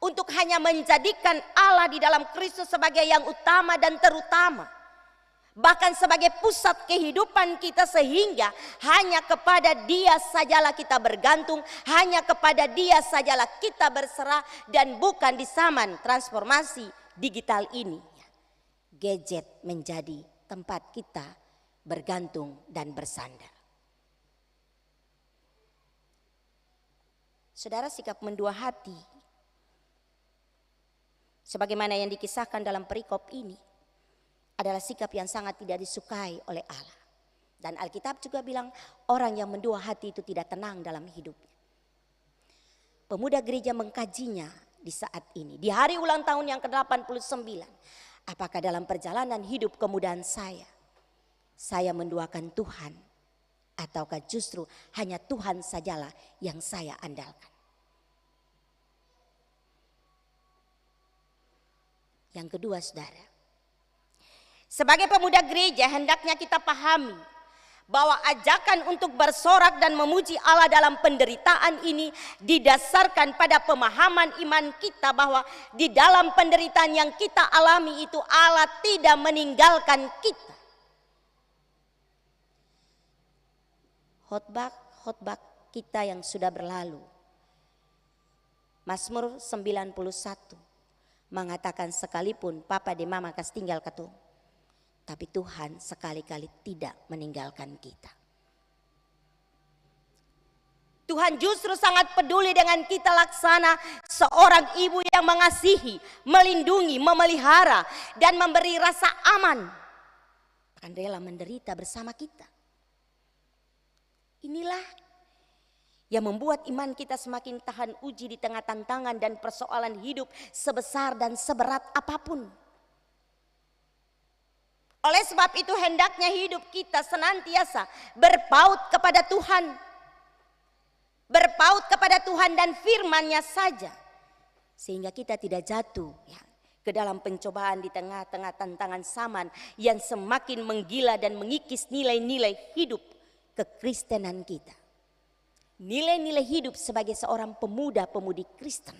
untuk hanya menjadikan Allah di dalam Kristus sebagai yang utama dan terutama. Bahkan sebagai pusat kehidupan kita, sehingga hanya kepada Dia sajalah kita bergantung, hanya kepada Dia sajalah kita berserah, dan bukan di zaman transformasi digital ini gadget menjadi tempat kita bergantung dan bersandar. Saudara, sikap mendua hati sebagaimana yang dikisahkan dalam perikop ini adalah sikap yang sangat tidak disukai oleh Allah. Dan Alkitab juga bilang orang yang mendua hati itu tidak tenang dalam hidupnya. Pemuda gereja mengkajinya di saat ini, di hari ulang tahun yang ke-89. Apakah dalam perjalanan hidup kemudahan saya menduakan Tuhan, ataukah justru hanya Tuhan sajalah yang saya andalkan? Yang kedua, saudara, sebagai pemuda gereja hendaknya kita pahami bahwa ajakan untuk bersorak dan memuji Allah dalam penderitaan ini didasarkan pada pemahaman iman kita bahwa di dalam penderitaan yang kita alami itu Allah tidak meninggalkan kita. Khotbah kita yang sudah berlalu, Mazmur 91 mengatakan sekalipun papa dan mama kas tinggal katong, tapi Tuhan sekali-kali tidak meninggalkan kita. Tuhan justru sangat peduli dengan kita laksana seorang ibu yang mengasihi, melindungi, memelihara, dan memberi rasa aman. Bahkan rela menderita bersama kita. Inilah yang membuat iman kita semakin tahan uji di tengah tantangan dan persoalan hidup sebesar dan seberat apapun. Oleh sebab itu hendaknya hidup kita senantiasa berpaut kepada Tuhan. Berpaut kepada Tuhan dan firman-Nya saja. Sehingga kita tidak jatuh ke dalam pencobaan di tengah-tengah tantangan zaman yang semakin menggila dan mengikis nilai-nilai hidup kekristenan kita. Nilai-nilai hidup sebagai seorang pemuda-pemudi Kristen.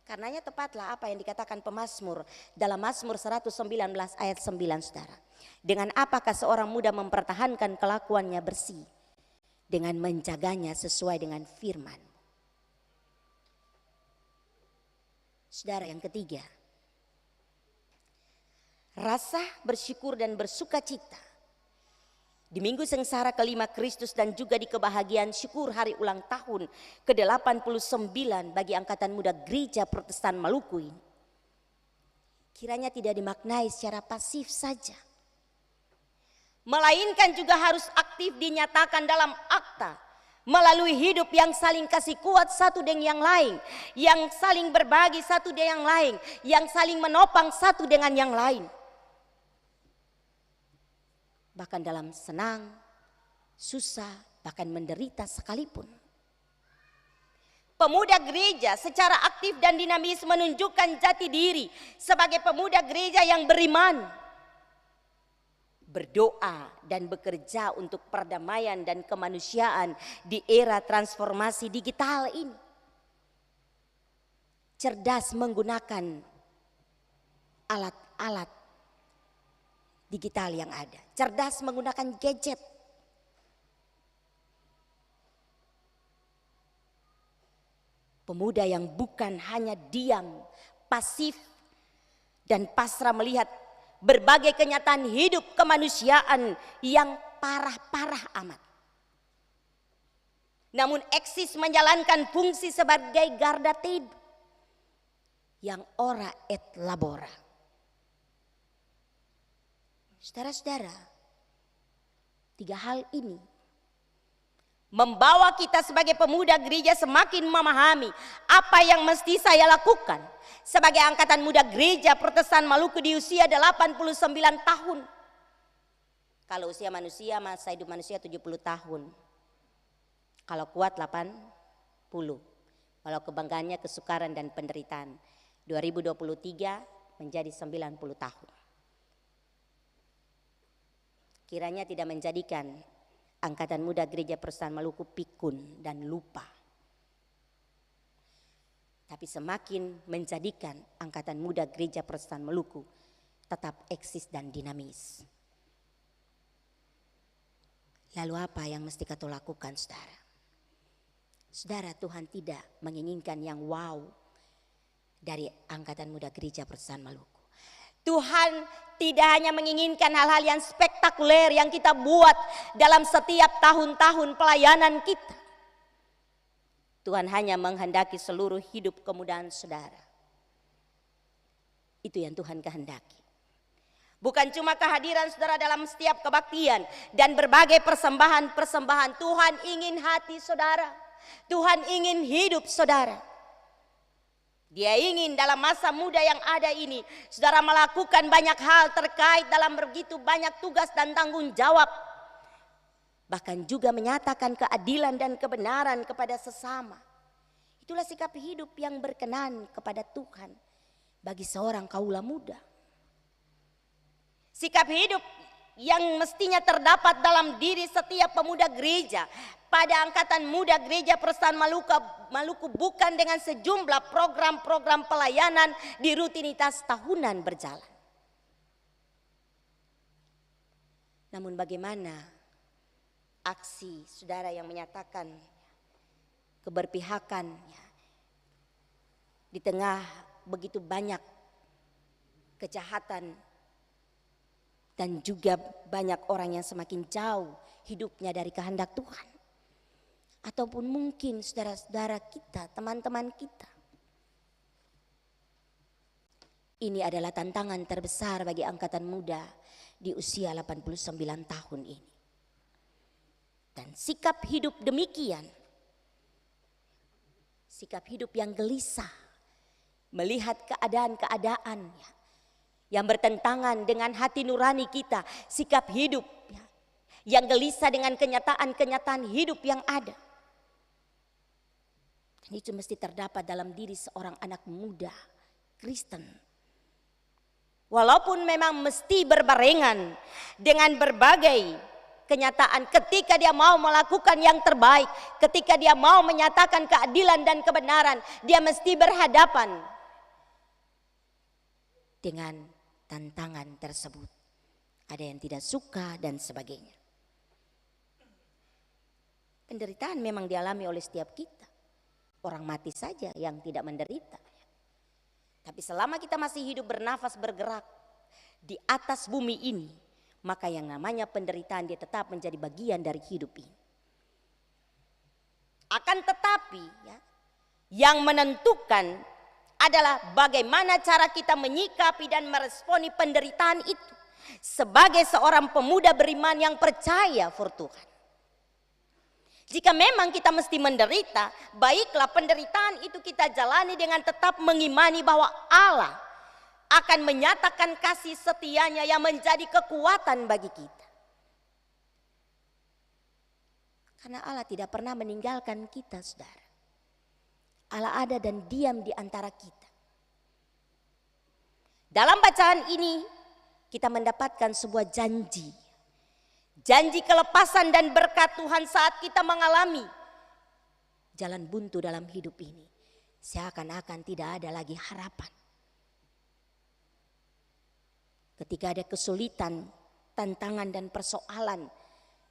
Karenanya tepatlah apa yang dikatakan pemazmur dalam Mazmur 119 ayat 9, saudara. Dengan apakah seorang muda mempertahankan kelakuannya bersih? Dengan menjaganya sesuai dengan firman. Saudara, yang ketiga, rasa bersyukur dan bersukacita di minggu sengsara kelima Kristus dan juga di kebahagiaan syukur hari ulang tahun ke-89 bagi Angkatan Muda Gereja Protestan Maluku ini, kiranya tidak dimaknai secara pasif saja, melainkan juga harus aktif dinyatakan dalam akta melalui hidup yang saling kasih kuat satu dengan yang lain, yang saling berbagi satu dengan yang lain, yang saling menopang satu dengan yang lain. Bahkan dalam senang, susah, bahkan menderita sekalipun. Pemuda gereja secara aktif dan dinamis menunjukkan jati diri sebagai pemuda gereja yang beriman, berdoa dan bekerja untuk perdamaian dan kemanusiaan di era transformasi digital ini. Cerdas menggunakan alat-alat digital yang ada, cerdas menggunakan gadget. Pemuda yang bukan hanya diam, pasif, dan pasrah melihat berbagai kenyataan hidup kemanusiaan yang parah-parah amat. Namun eksis menjalankan fungsi sebagai garda tidur yang ora et labora. Saudara-saudara, tiga hal ini membawa kita sebagai pemuda gereja semakin memahami apa yang mesti saya lakukan sebagai Angkatan Muda Gereja Protestan Maluku di usia 89 tahun. Kalau usia manusia, masa hidup manusia 70 tahun. Kalau kuat 80. Kalau kebanggaannya kesukaran dan penderitaan. 2023 menjadi 90 tahun. Kiranya tidak menjadikan Angkatan Muda Gereja Protestan Maluku pikun dan lupa. Tapi semakin menjadikan Angkatan Muda Gereja Protestan Maluku tetap eksis dan dinamis. Lalu apa yang mesti kita lakukan, saudara? Saudara, Tuhan tidak menginginkan yang wow dari Angkatan Muda Gereja Protestan Maluku. Tuhan tidak hanya menginginkan hal-hal yang spektakuler yang kita buat dalam setiap tahun-tahun pelayanan kita. Tuhan hanya menghendaki seluruh hidup kemudaan saudara. Itu yang Tuhan kehendaki. Bukan cuma kehadiran saudara dalam setiap kebaktian dan berbagai persembahan-persembahan. Tuhan ingin hati saudara. Tuhan ingin hidup saudara. Dia ingin dalam masa muda yang ada ini, saudara melakukan banyak hal terkait dalam begitu banyak tugas dan tanggung jawab. Bahkan juga menyatakan keadilan dan kebenaran kepada sesama. Itulah sikap hidup yang berkenan kepada Tuhan bagi seorang kaula muda. Sikap hidup yang mestinya terdapat dalam diri setiap pemuda gereja pada Angkatan Muda Gereja Protestan Maluku bukan dengan sejumlah program-program pelayanan di rutinitas tahunan berjalan. Namun bagaimana aksi saudara yang menyatakan keberpihakan di tengah begitu banyak kejahatan dan juga banyak orang yang semakin jauh hidupnya dari kehendak Tuhan. Ataupun mungkin saudara-saudara kita, teman-teman kita. Ini adalah tantangan terbesar bagi angkatan muda di usia 89 tahun ini. Dan sikap hidup demikian, sikap hidup yang gelisah, melihat keadaan-keadaan yang bertentangan dengan hati nurani kita, sikap hidup yang gelisah dengan kenyataan-kenyataan hidup yang ada. Dan itu mesti terdapat dalam diri seorang anak muda Kristen. Walaupun memang mesti berbarengan dengan berbagai kenyataan ketika dia mau melakukan yang terbaik, ketika dia mau menyatakan keadilan dan kebenaran, dia mesti berhadapan dengan tantangan tersebut. Ada yang tidak suka dan sebagainya. Penderitaan memang dialami oleh setiap kita. Orang mati saja yang tidak menderita. Tapi selama kita masih hidup bernafas bergerak di atas bumi ini, maka yang namanya penderitaan dia tetap menjadi bagian dari hidup ini. Akan tetapi yang menentukan adalah bagaimana cara kita menyikapi dan meresponi penderitaan itu sebagai seorang pemuda beriman yang percaya for Tuhan. Jika memang kita mesti menderita, baiklah penderitaan itu kita jalani dengan tetap mengimani bahwa Allah akan menyatakan kasih setianya yang menjadi kekuatan bagi kita. Karena Allah tidak pernah meninggalkan kita, saudara. Allah ada dan diam di antara kita. Dalam bacaan ini kita mendapatkan sebuah janji. Janji kelepasan dan berkat Tuhan saat kita mengalami jalan buntu dalam hidup ini. Seakan-akan tidak ada lagi harapan. Ketika ada kesulitan, tantangan dan persoalan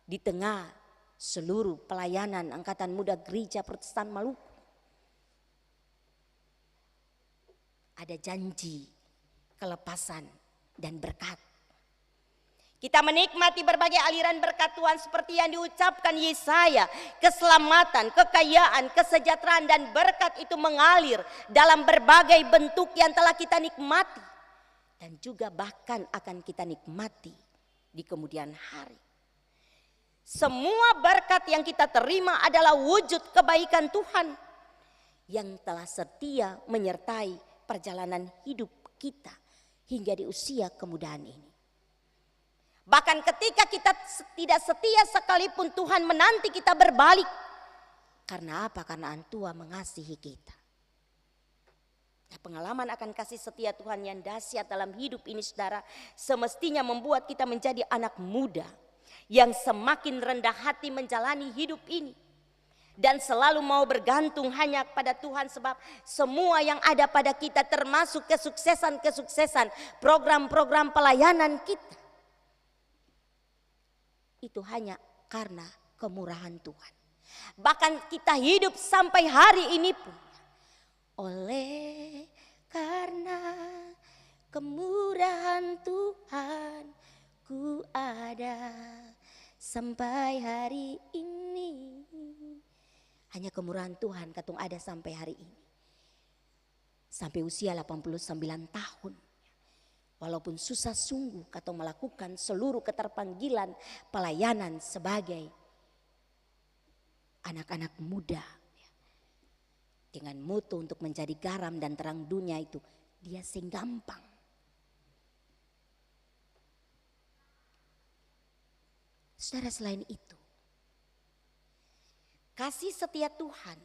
di tengah seluruh pelayanan Angkatan Muda Gereja Protestan Maluku. Ada janji kelepasan dan berkat. Kita menikmati berbagai aliran berkat Tuhan seperti yang diucapkan Yesaya. Keselamatan, kekayaan, kesejahteraan dan berkat itu mengalir dalam berbagai bentuk yang telah kita nikmati. Dan juga bahkan akan kita nikmati di kemudian hari. Semua berkat yang kita terima adalah wujud kebaikan Tuhan yang telah setia menyertai perjalanan hidup kita hingga di usia kemudaan ini. Bahkan ketika kita tidak setia sekalipun Tuhan menanti kita berbalik. Karena apa? Karena Tuhan mengasihi kita. Nah, pengalaman akan kasih setia Tuhan yang dahsyat dalam hidup ini, saudara, semestinya membuat kita menjadi anak muda yang semakin rendah hati menjalani hidup ini dan selalu mau bergantung hanya pada Tuhan, sebab semua yang ada pada kita termasuk kesuksesan-kesuksesan program-program pelayanan kita itu hanya karena kemurahan Tuhan. Bahkan kita hidup sampai hari ini pun oleh karena kemurahan Tuhan ku ada sampai hari ini. Hanya kemurahan Tuhan katong ada sampai hari ini. Sampai usia 89 tahun. Walaupun susah sungguh katong melakukan seluruh keterpanggilan pelayanan sebagai anak-anak muda. Dengan moto untuk menjadi garam dan terang dunia itu dia sing gampang. Saudara, selain itu, kasih setia Tuhan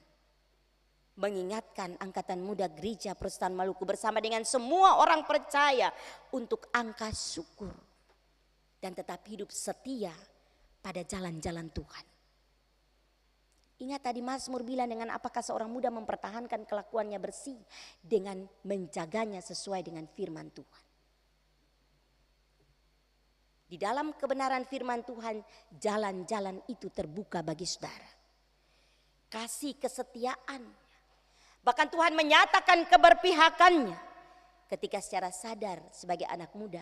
mengingatkan Angkatan Muda Gereja Protestan Maluku bersama dengan semua orang percaya untuk angkat syukur dan tetap hidup setia pada jalan-jalan Tuhan. Ingat tadi Mazmur bilang, dengan apakah seorang muda mempertahankan kelakuannya bersih dengan menjaganya sesuai dengan firman Tuhan. Di dalam kebenaran firman Tuhan, jalan-jalan itu terbuka bagi saudara. Kasih kesetiaan. Bahkan Tuhan menyatakan keberpihakannya ketika secara sadar sebagai anak muda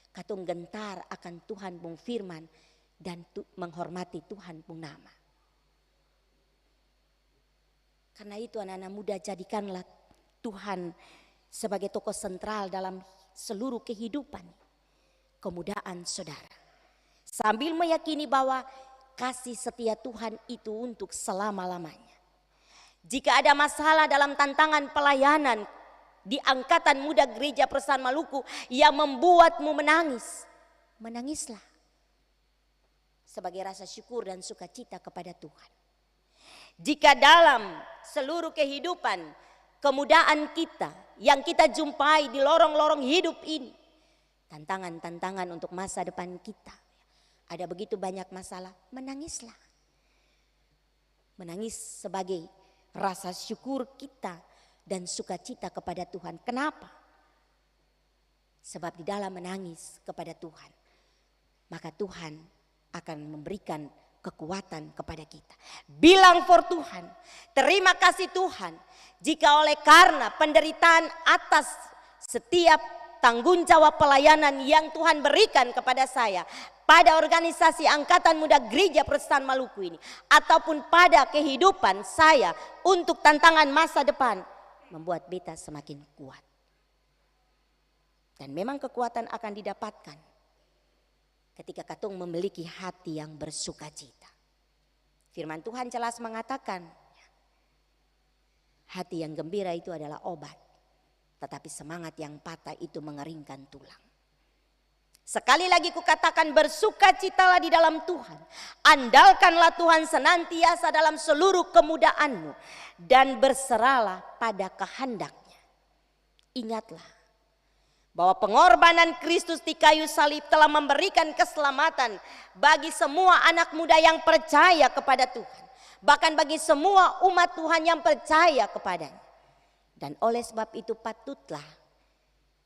katong gentar akan Tuhan pung firman dan menghormati Tuhan pung nama. Karena itu anak-anak muda, jadikanlah Tuhan sebagai tokoh sentral dalam seluruh kehidupan kemudaan saudara. Sambil meyakini bahwa kasih setia Tuhan itu untuk selama-lamanya. Jika ada masalah dalam tantangan pelayanan di Angkatan Muda Gereja Protestan Maluku yang membuatmu menangis, menangislah sebagai rasa syukur dan sukacita kepada Tuhan. Jika dalam seluruh kehidupan kemudaan kita yang kita jumpai di lorong-lorong hidup ini, tantangan-tantangan untuk masa depan kita, ada begitu banyak masalah, menangislah. Menangis sebagai rasa syukur kita dan sukacita kepada Tuhan. Kenapa? Sebab di dalam menangis kepada Tuhan, maka Tuhan akan memberikan kekuatan kepada kita. Bilang for Tuhan, terima kasih Tuhan, jika oleh karena penderitaan atas setiap tanggung jawab pelayanan yang Tuhan berikan kepada saya pada organisasi Angkatan Muda Gereja Protestan Maluku ini, ataupun pada kehidupan saya untuk tantangan masa depan, membuat beta semakin kuat. Dan memang kekuatan akan didapatkan ketika katong memiliki hati yang bersukacita. Firman Tuhan jelas mengatakan, hati yang gembira itu adalah obat, tetapi semangat yang patah itu mengeringkan tulang. Sekali lagi kukatakan, bersukacitalah di dalam Tuhan. Andalkanlah Tuhan senantiasa dalam seluruh kemudaanmu dan berserahlah pada kehendaknya. Ingatlah bahwa pengorbanan Kristus di kayu salib telah memberikan keselamatan bagi semua anak muda yang percaya kepada Tuhan. Bahkan bagi semua umat Tuhan yang percaya kepadanya. Dan oleh sebab itu patutlah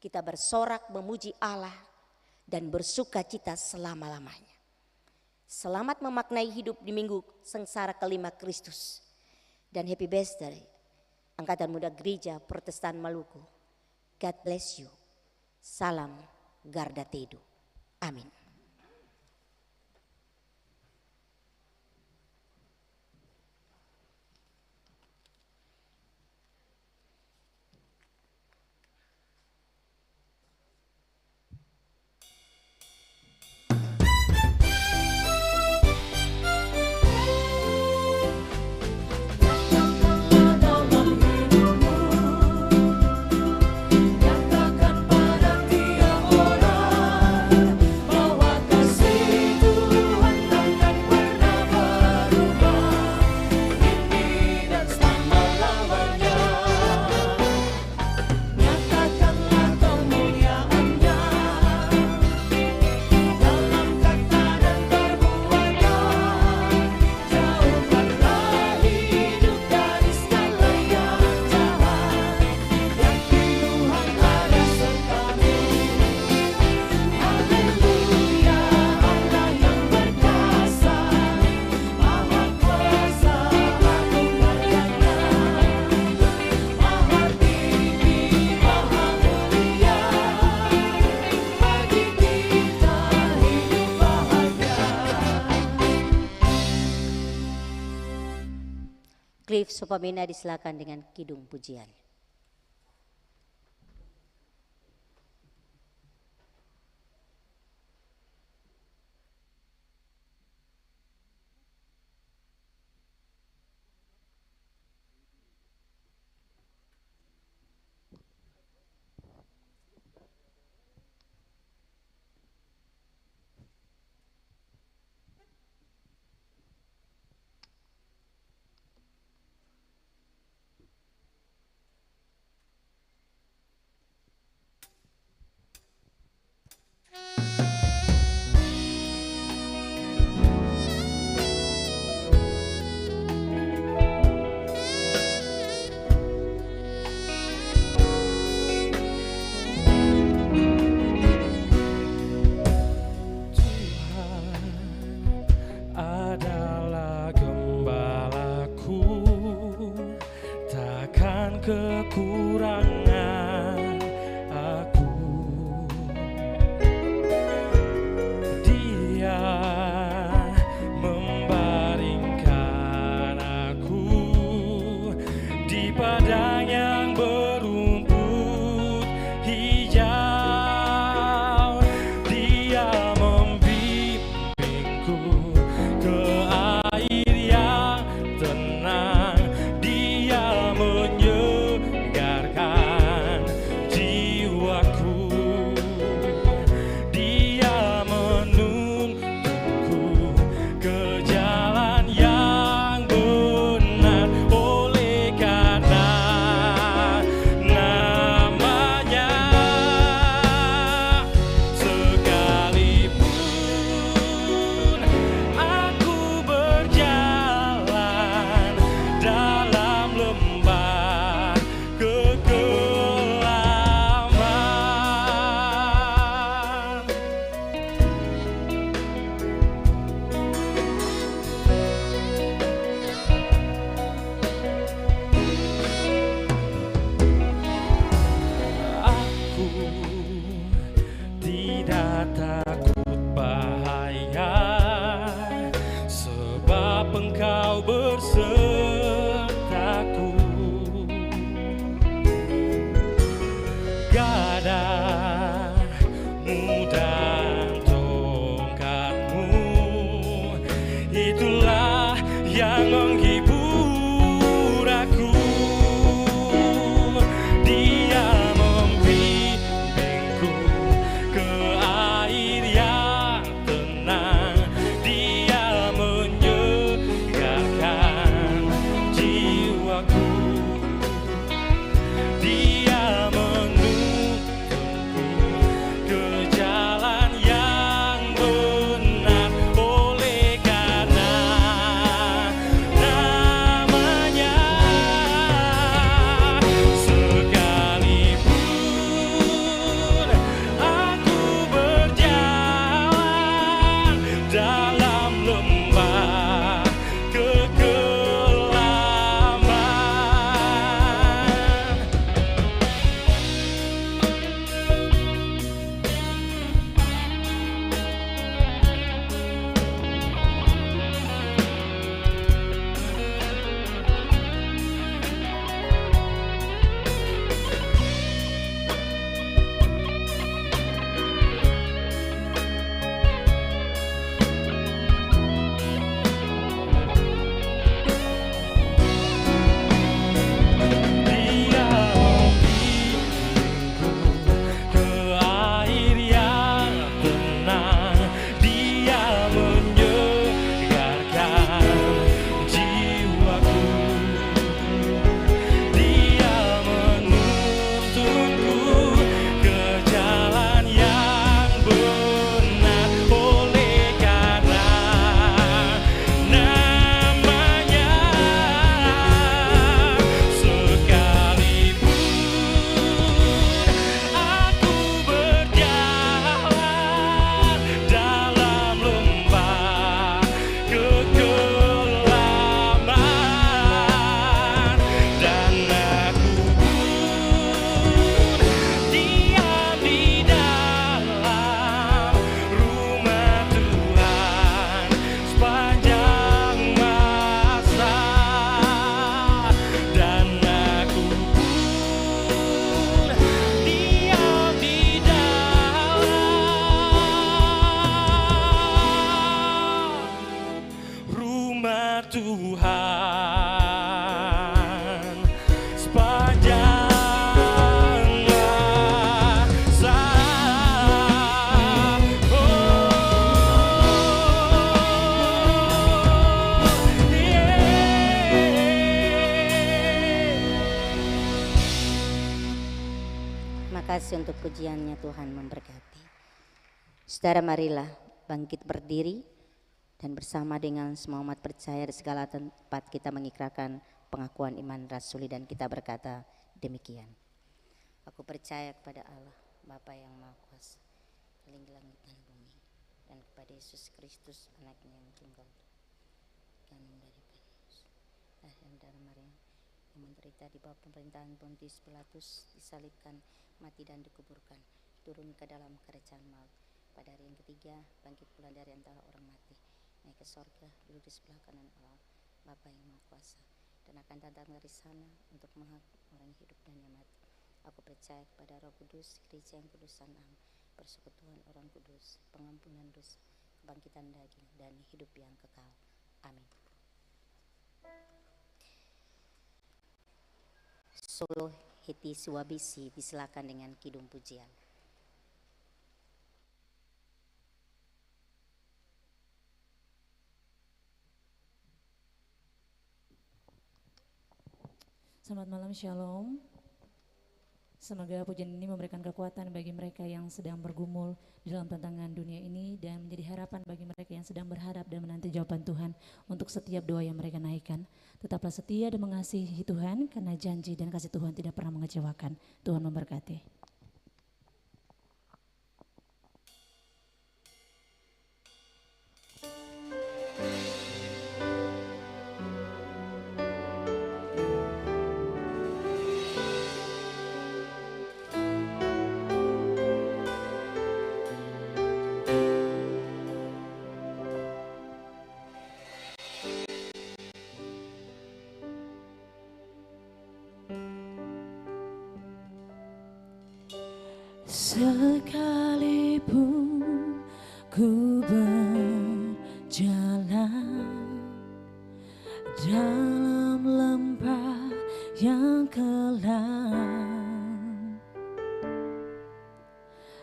kita bersorak memuji Allah dan bersukacita selama-lamanya. Selamat memaknai hidup di minggu sengsara kelima Kristus. Dan happy birthday Angkatan Muda Gereja Protestan Maluku. God bless you. Salam Garda Tedu. Amin. Bahwa Sopamena disilakan dengan kidung pujian. Kekurangan aku, Dia membaringkan aku di padang yang berumput hijau. Dia membimbingku ke air yang tenang. Dia menyegarkan jiwaku. Dia menuntunku ke jalan yang benar. Oleh karena namanya, sekalipun aku berjalan dalam lembah kekelaman, aku tidak takut bahaya, sebab Engkau bersertaku. Gadamu dan tongkatmu, itulah yang menghibur aku. Dia membimbingku ke air yang tenang. Dia menyegarkan jiwaku. Dia menuntunku ke jalan yang benar. Oleh karena namanya, sekalipun aku berjalan dalam lembah kekelaman, sepanjang masa. Terima kasih untuk pujiannya, Tuhan memberkati. Saudara, marilah bangkit berdiri dan bersama dengan semua umat percaya di segala tempat kita mengikrarkan pengakuan iman rasuli dan kita berkata demikian. Aku percaya kepada Allah, Bapa yang Maha Kuasa, tinggi langit dan bumi, dan kepada Yesus Kristus, anaknya yang tunggal, kandung dari Pilatus, lahir dari Maria, yang menderita di bawah pemerintahan Pontius Pilatus, disalibkan, mati dan dikuburkan, turun ke dalam kerajaan maut. Pada hari yang ketiga, bangkit pula dari antara orang mati, naik ke sorga, duduk di sebelah kanan Allah, Bapa yang Maha Kuasa, dan akan datang dari sana untuk menghukum orang hidup dan yang mati. Aku percaya kepada Roh Kudus, Gereja yang kudus dan am, persekutuan orang kudus, pengampunan dosa, kebangkitan daging, dan hidup yang kekal. Amin. Solo Heti Suwabisi disilakan dengan kidung pujian. Selamat malam, Shalom. Semoga pujian ini memberikan kekuatan bagi mereka yang sedang bergumul di dalam tantangan dunia ini dan menjadi harapan bagi mereka yang sedang berharap dan menanti jawaban Tuhan untuk setiap doa yang mereka naikkan. Tetaplah setia dan mengasihi Tuhan karena janji dan kasih Tuhan tidak pernah mengecewakan. Tuhan memberkati. Sekalipun ku berjalan dalam lembah yang kelam,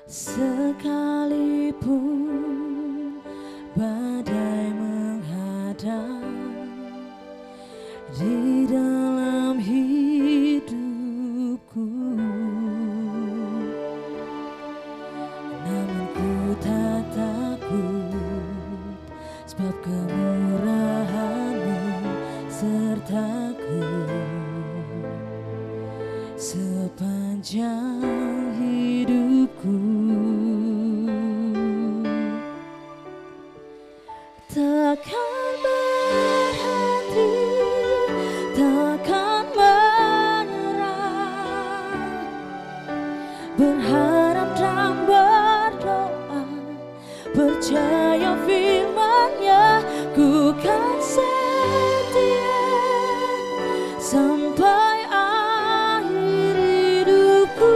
sekalipun badai menghadang di dalam hidupku, namun ku tak takut sebab kemurahan-Mu sertaku sepanjang hidupku. Takkan berhenti, takkan menyerah, berharap dan berdoa, percaya firman-Nya, ku kan setia sampai akhir hidupku,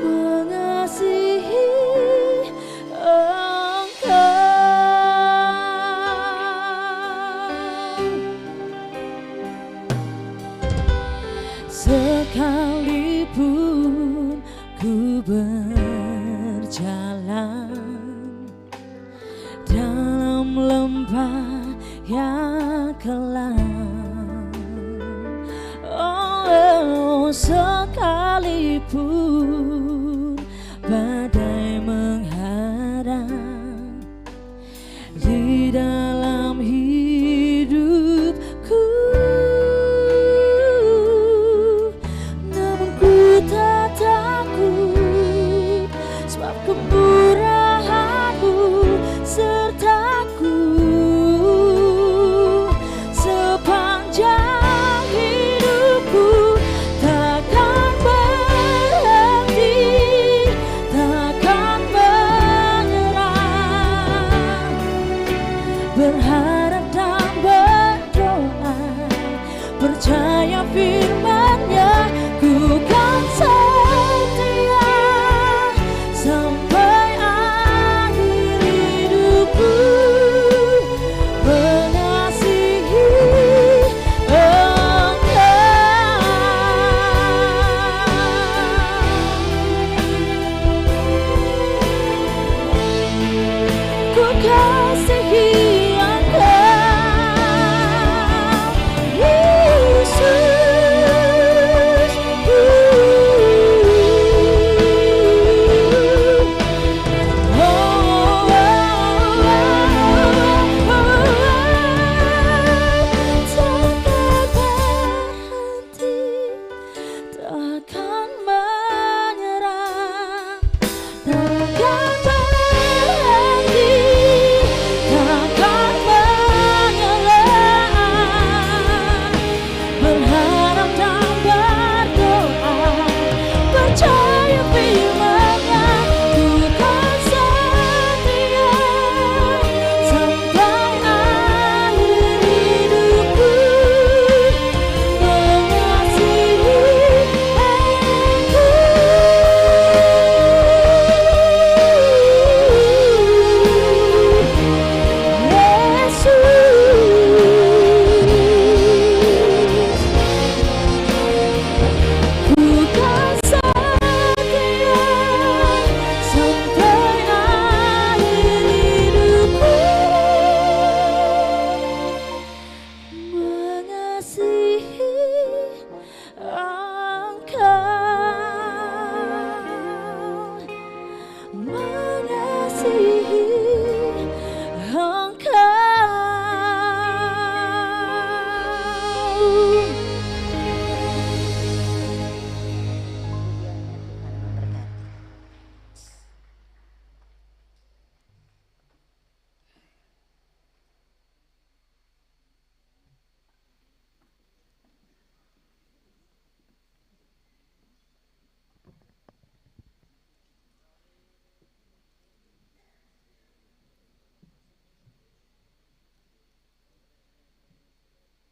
mengasihi Engkau. Sekalipun ku berjalan dalam lembah yang kelam, oh, sekalipun badai menghadang di dalam hidupku, namun ku tak takut sebab kemurahan-Mu sertaku sepanjang hidupku. Takkan berhenti, takkan menyerah, berharap dan berdoa, percaya firman-Nya, ku kan setia sampai akhir hidupku, mengasihi Engkau.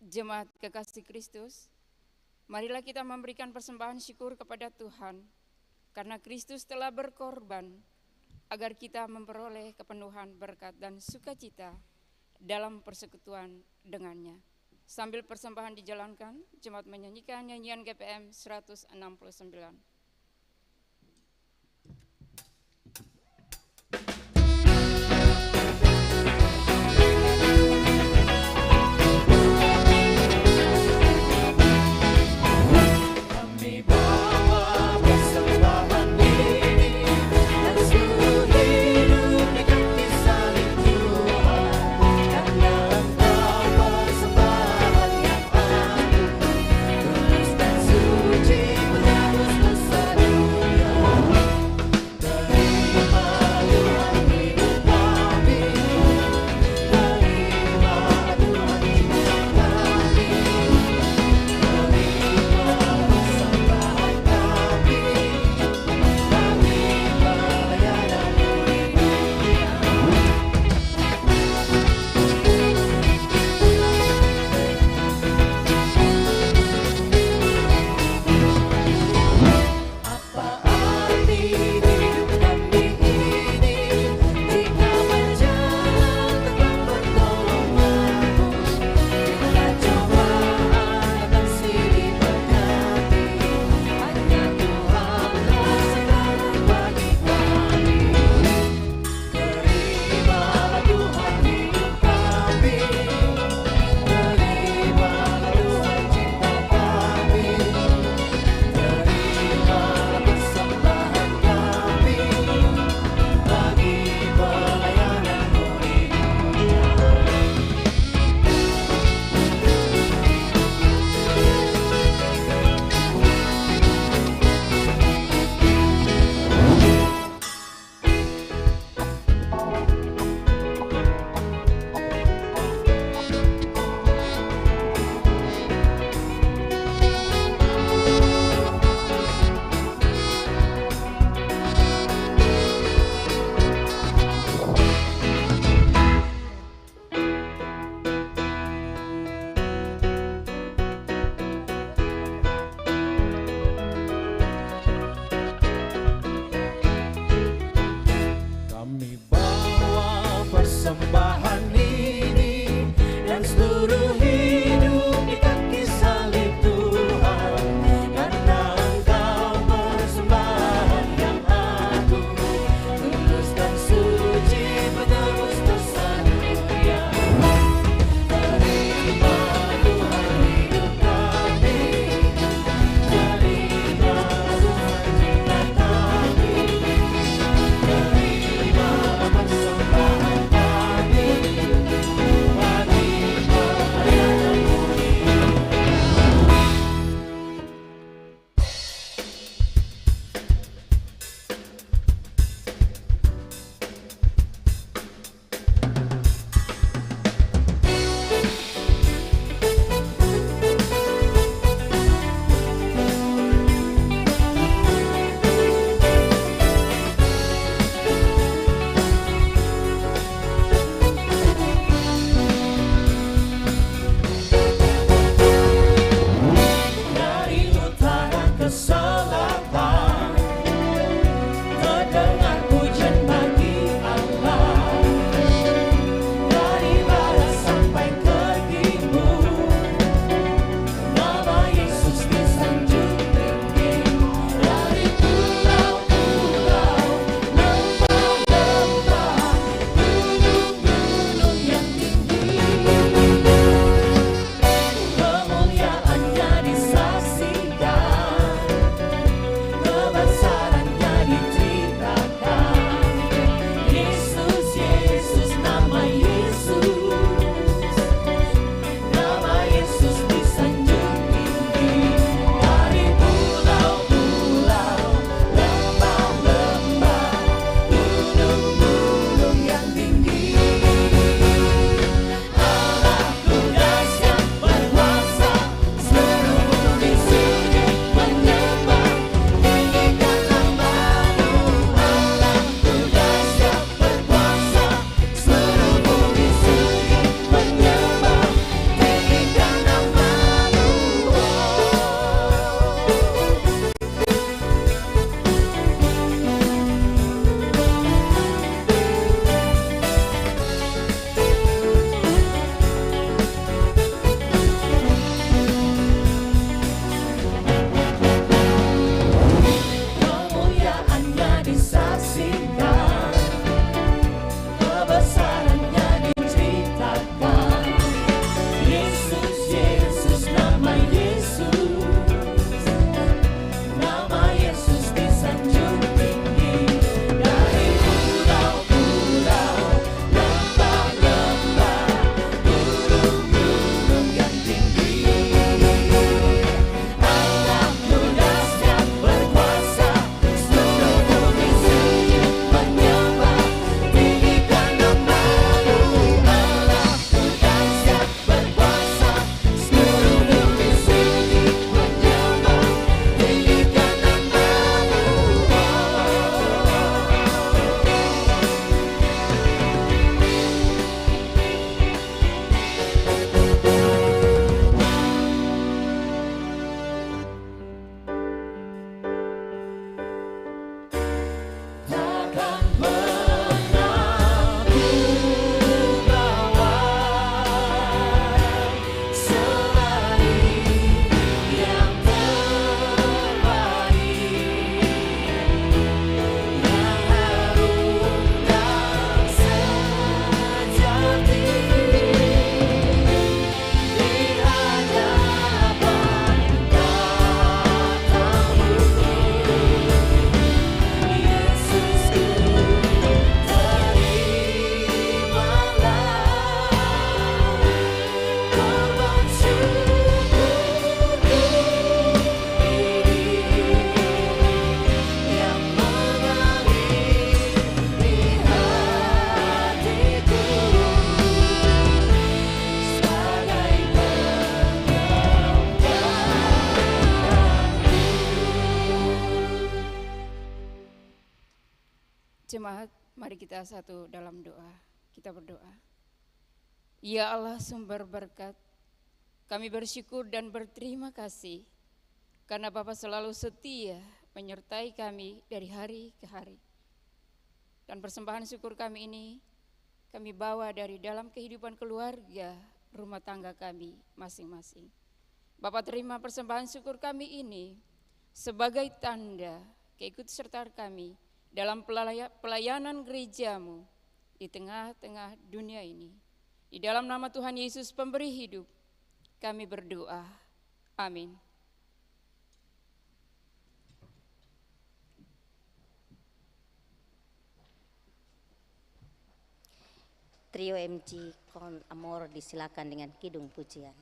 Jemaat kekasih Kristus, marilah kita memberikan persembahan syukur kepada Tuhan karena Kristus telah berkorban agar kita memperoleh kepenuhan berkat dan sukacita dalam persekutuan dengannya. Sambil persembahan dijalankan, jemaat menyanyikan nyanyian GPM 169. Suci menebus dosa. Jemaat, mari kita satu dalam doa. Kita berdoa. Ya Allah sumber berkat, kami bersyukur dan berterima kasih karena Bapa selalu setia menyertai kami dari hari ke hari. Dan persembahan syukur kami ini kami bawa dari dalam kehidupan keluarga, rumah tangga kami masing-masing. Bapak terima persembahan syukur kami ini sebagai tanda keikutsertaan kami dalam pelayanan gerejamu di tengah-tengah dunia ini. Di dalam nama Tuhan Yesus pemberi hidup, kami berdoa. Amin. Trio MG Con Amor disilakan dengan kidung pujian.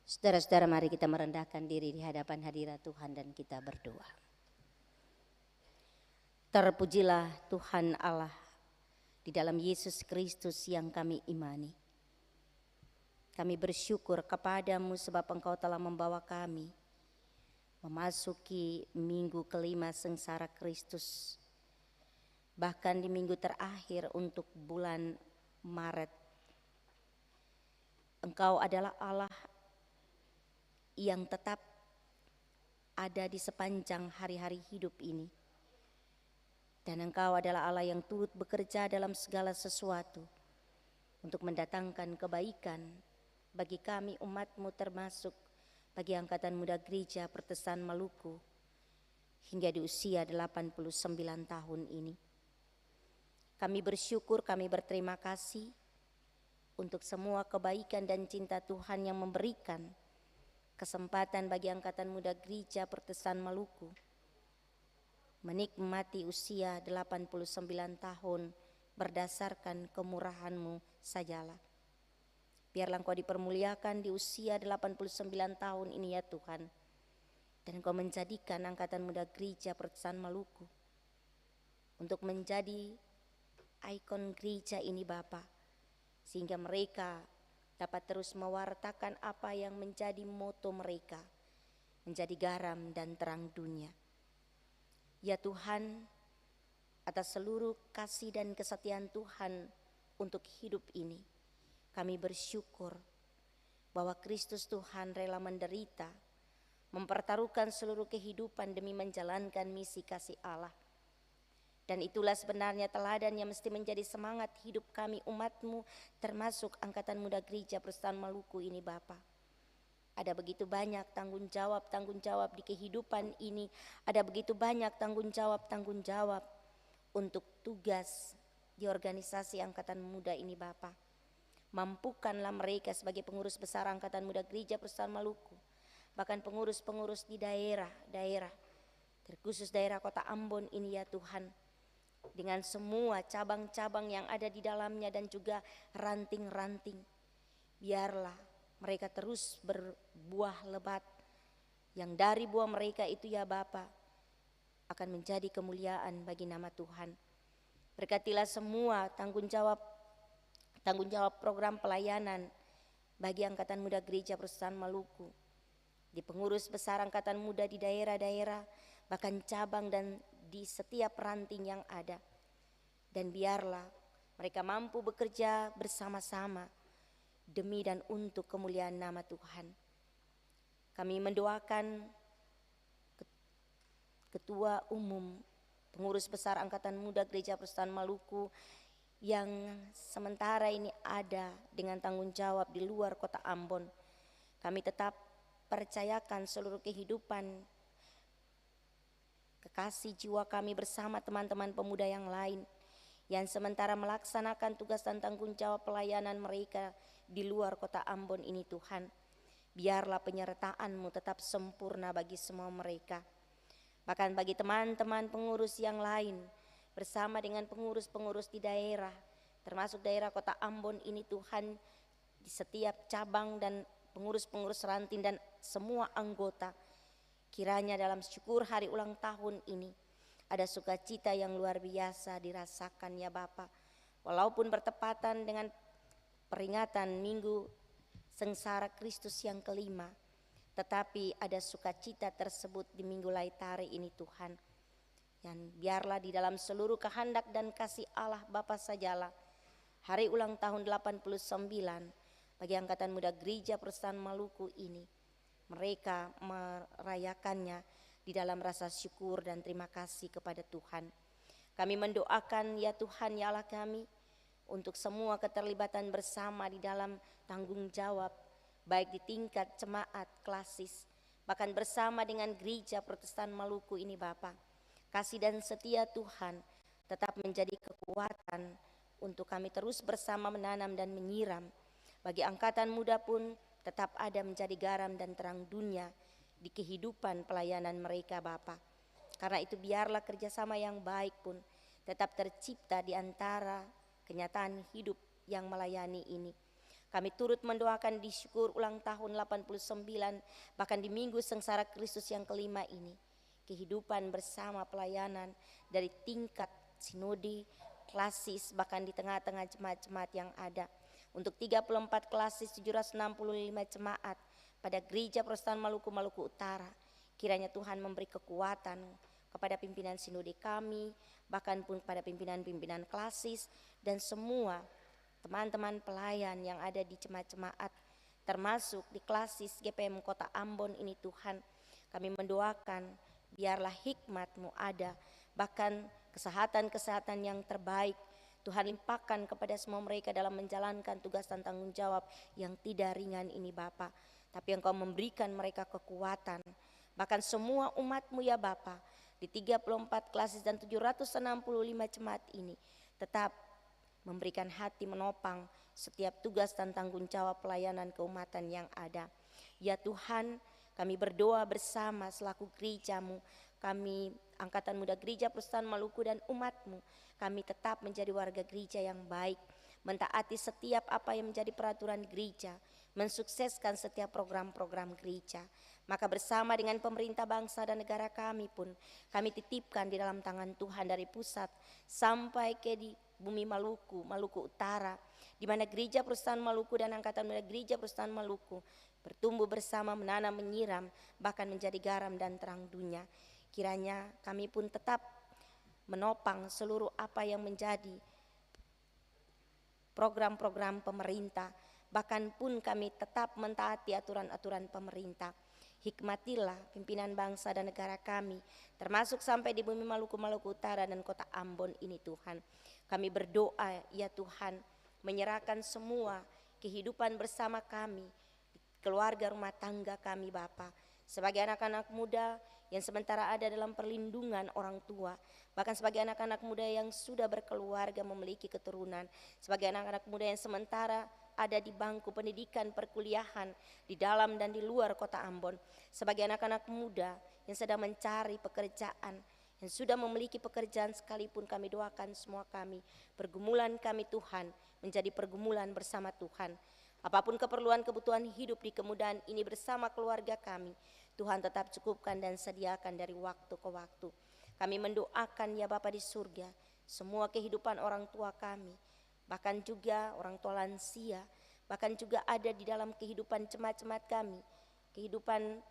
Saudara-saudara, mari kita merendahkan diri di hadapan hadirat Tuhan dan kita berdoa. Terpujilah Tuhan Allah di dalam Yesus Kristus yang kami imani. Kami bersyukur kepadamu sebab Engkau telah membawa kami memasuki minggu kelima sengsara Kristus. Bahkan di minggu terakhir untuk bulan Maret. Engkau adalah Allah yang tetap ada di sepanjang hari-hari hidup ini. Dan Engkau adalah Allah yang turut bekerja dalam segala sesuatu untuk mendatangkan kebaikan bagi kami umat-Mu, termasuk bagi Angkatan Muda Gereja Pertesan Maluku hingga di usia 89 tahun ini. Kami bersyukur, kami berterima kasih untuk semua kebaikan dan cinta Tuhan yang memberikan kesempatan bagi Angkatan Muda Gereja Pertesan Maluku menikmati usia 89 tahun berdasarkan kemurahan-Mu sajalah. Biarlah Engkau dipermuliakan di usia 89 tahun ini ya Tuhan. Dan Engkau menjadikan Angkatan Muda Gereja Pertesan Maluku untuk menjadi ikon gereja ini Bapa. Sehingga mereka dapat terus mewartakan apa yang menjadi moto mereka. Menjadi garam dan terang dunia. Ya Tuhan, atas seluruh kasih dan kesetiaan Tuhan untuk hidup ini. Kami bersyukur bahwa Kristus Tuhan rela menderita, mempertaruhkan seluruh kehidupan demi menjalankan misi kasih Allah. Dan itulah sebenarnya teladan yang mesti menjadi semangat hidup kami umat-Mu, termasuk Angkatan Muda Gereja Pertesan Maluku ini Bapa. Ada begitu banyak tanggung jawab di kehidupan ini. Ada begitu banyak tanggung jawab untuk tugas di organisasi Angkatan Muda ini Bapa. Mampukanlah mereka sebagai pengurus besar Angkatan Muda Gereja Pertesan Maluku, bahkan pengurus-pengurus di daerah-daerah, terkhusus daerah Kota Ambon ini ya Tuhan, dengan semua cabang-cabang yang ada di dalamnya dan juga ranting-ranting. Biarlah mereka terus berbuah lebat, yang dari buah mereka itu ya Bapa akan menjadi kemuliaan bagi nama Tuhan. Berkatilah semua tanggung jawab program pelayanan bagi Angkatan Muda Gereja Pertesan Maluku, di pengurus besar Angkatan Muda di daerah-daerah, bahkan cabang dan di setiap ranting yang ada. Dan biarlah mereka mampu bekerja bersama-sama demi dan untuk kemuliaan nama Tuhan. Kami mendoakan Ketua Umum Pengurus Besar Angkatan Muda Gereja Pertesan Maluku yang sementara ini ada dengan tanggung jawab di luar Kota Ambon. Kami tetap percayakan seluruh kehidupan kekasih jiwa kami bersama teman-teman pemuda yang lain yang sementara melaksanakan tugas dan tanggung jawab pelayanan mereka di luar Kota Ambon ini Tuhan. Biarlah penyertaan-Mu tetap sempurna bagi semua mereka. Bahkan bagi teman-teman pengurus yang lain, bersama dengan pengurus-pengurus di daerah, termasuk daerah Kota Ambon ini Tuhan, di setiap cabang dan pengurus-pengurus ranting dan semua anggota, kiranya dalam syukur hari ulang tahun ini, ada sukacita yang luar biasa dirasakan ya Bapa. Walaupun bertepatan dengan peringatan Minggu Sengsara Kristus yang kelima, tetapi ada sukacita tersebut di Minggu Laetare ini Tuhan. Dan biarlah di dalam seluruh kehendak dan kasih Allah Bapa sajalah, hari ulang tahun 89 bagi Angkatan Muda Gereja Pertesan Maluku ini, mereka merayakannya di dalam rasa syukur dan terima kasih kepada Tuhan. Kami mendoakan ya Tuhan ya Allah kami, untuk semua keterlibatan bersama di dalam tanggung jawab, baik di tingkat jemaat klasis, bahkan bersama dengan Gereja Pertesan Maluku ini Bapa. Kasih dan setia Tuhan tetap menjadi kekuatan untuk kami terus bersama menanam dan menyiram. Bagi Angkatan Muda pun tetap ada menjadi garam dan terang dunia di kehidupan pelayanan mereka Bapa. Karena itu biarlah kerjasama yang baik pun tetap tercipta di antara kenyataan hidup yang melayani ini. Kami turut mendoakan di syukur ulang tahun 89, bahkan di Minggu Sengsara Kristus yang kelima ini, kehidupan bersama pelayanan dari tingkat sinodi, klasis, bahkan di tengah-tengah jemaat-jemaat yang ada. Untuk 34 klasis 765 jemaat pada Gereja Protestan Maluku, Maluku Utara, kiranya Tuhan memberi kekuatan kepada pimpinan sinodi kami, bahkan pun pada pimpinan-pimpinan klasis dan semua teman-teman pelayan yang ada di jemaat-jemaat, termasuk di klasis GPM Kota Ambon ini. Tuhan, kami mendoakan biarlah hikmat-Mu ada, bahkan kesehatan-kesehatan yang terbaik Tuhan limpahkan kepada semua mereka dalam menjalankan tugas dan tanggung jawab yang tidak ringan ini Bapa. Tapi Engkau memberikan mereka kekuatan, bahkan semua umat-Mu ya Bapa, di 34 klasis dan 765 jemaat ini tetap memberikan hati menopang setiap tugas dan tanggung jawab pelayanan keumatan yang ada. Ya Tuhan, kami berdoa bersama selaku gereja-Mu, kami Angkatan Muda Gereja Protestan Maluku dan umat-Mu, kami tetap menjadi warga gereja yang baik, mentaati setiap apa yang menjadi peraturan gereja, mensukseskan setiap program-program gereja. Maka bersama dengan pemerintah bangsa dan negara kami pun, kami titipkan di dalam tangan Tuhan dari pusat sampai ke di bumi Maluku, Maluku Utara, di mana Gereja Protestan Maluku dan Angkatan Muda Gereja Protestan Maluku bertumbuh bersama, menanam, menyiram, bahkan menjadi garam dan terang dunia. Kiranya kami pun tetap menopang seluruh apa yang menjadi program-program pemerintah, bahkan pun kami tetap mentaati aturan-aturan pemerintah. Hikmatilah pimpinan bangsa dan negara kami, termasuk sampai di bumi Maluku, Maluku Utara dan Kota Ambon ini Tuhan. Kami berdoa ya Tuhan, menyerahkan semua kehidupan bersama kami, keluarga rumah tangga kami Bapa, sebagai anak-anak muda yang sementara ada dalam perlindungan orang tua, bahkan sebagai anak-anak muda yang sudah berkeluarga memiliki keturunan, sebagai anak-anak muda yang sementara ada di bangku pendidikan perkuliahan di dalam dan di luar Kota Ambon, sebagai anak-anak muda yang sedang mencari pekerjaan, yang sudah memiliki pekerjaan sekalipun, kami doakan semua kami, pergumulan kami Tuhan menjadi pergumulan bersama Tuhan. Apapun keperluan kebutuhan hidup di kemudahan ini bersama keluarga kami, Tuhan tetap cukupkan dan sediakan dari waktu ke waktu. Kami mendoakan ya Bapa di surga, semua kehidupan orang tua kami, bahkan juga orang tua lansia, bahkan juga ada di dalam kehidupan jemaat-jemaat kami, kehidupan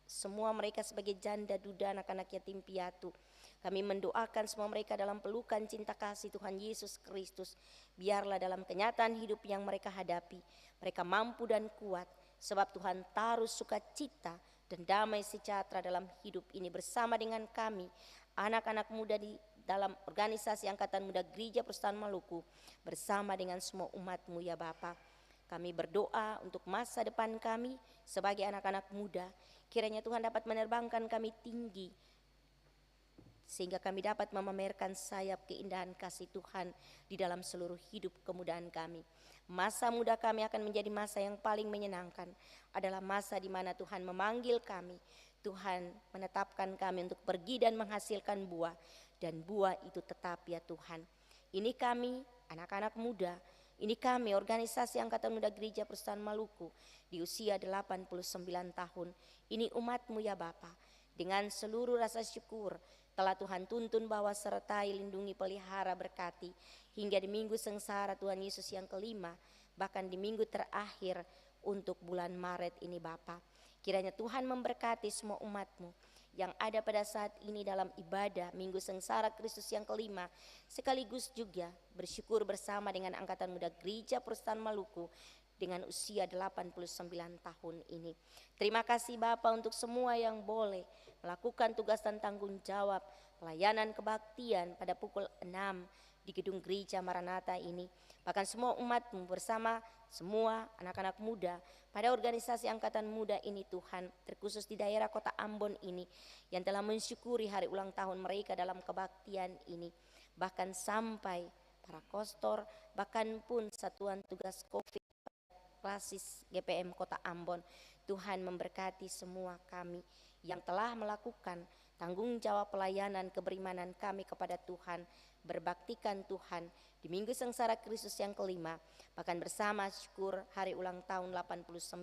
semua mereka sebagai janda, duda, anak-anak yatim piatu. Kami mendoakan semua mereka dalam pelukan cinta kasih Tuhan Yesus Kristus. Biarlah dalam kenyataan hidup yang mereka hadapi, mereka mampu dan kuat, sebab Tuhan taruh sukacita dan damai sejahtera dalam hidup ini bersama dengan kami, anak-anak muda di dalam organisasi Angkatan Muda Gereja Protestan Maluku, bersama dengan semua umat-Mu ya Bapa. Kami berdoa untuk masa depan kami sebagai anak-anak muda, kiranya Tuhan dapat menerbangkan kami tinggi, sehingga kami dapat memamerkan sayap keindahan kasih Tuhan di dalam seluruh hidup kemudahan kami. Masa muda kami akan menjadi masa yang paling menyenangkan, adalah masa di mana Tuhan memanggil kami, Tuhan menetapkan kami untuk pergi dan menghasilkan buah, dan buah itu tetap ya Tuhan. Ini kami anak-anak muda, ini kami organisasi Angkatan Muda Gereja Protestan Maluku di usia 89 tahun. Ini umat-Mu ya Bapa, dengan seluruh rasa syukur telah Tuhan tuntun, bawa, sertai, lindungi, pelihara, berkati hingga di minggu sengsara Tuhan Yesus yang kelima, bahkan di minggu terakhir untuk bulan Maret ini Bapa. Kiranya Tuhan memberkati semua umat-Mu yang ada pada saat ini dalam ibadah Minggu Sengsara Kristus yang kelima, sekaligus juga bersyukur bersama dengan Angkatan Muda Gereja Protestan Maluku dengan usia 89 tahun ini. Terima kasih Bapa untuk semua yang boleh melakukan tugas dan tanggung jawab pelayanan kebaktian pada pukul 6 di gedung gereja Maranatha ini. Bahkan semua umat-Mu bersama semua anak-anak muda pada organisasi Angkatan Muda ini Tuhan, terkhusus di daerah Kota Ambon ini yang telah mensyukuri hari ulang tahun mereka dalam kebaktian ini. Bahkan sampai para kostor, bahkan pun satuan tugas COVID klasis GPM Kota Ambon, Tuhan memberkati semua kami yang telah melakukan tanggung jawab pelayanan keberimanan kami kepada Tuhan, berbaktikan Tuhan di Minggu Sengsara Kristus yang kelima, bahkan bersama syukur hari ulang tahun 89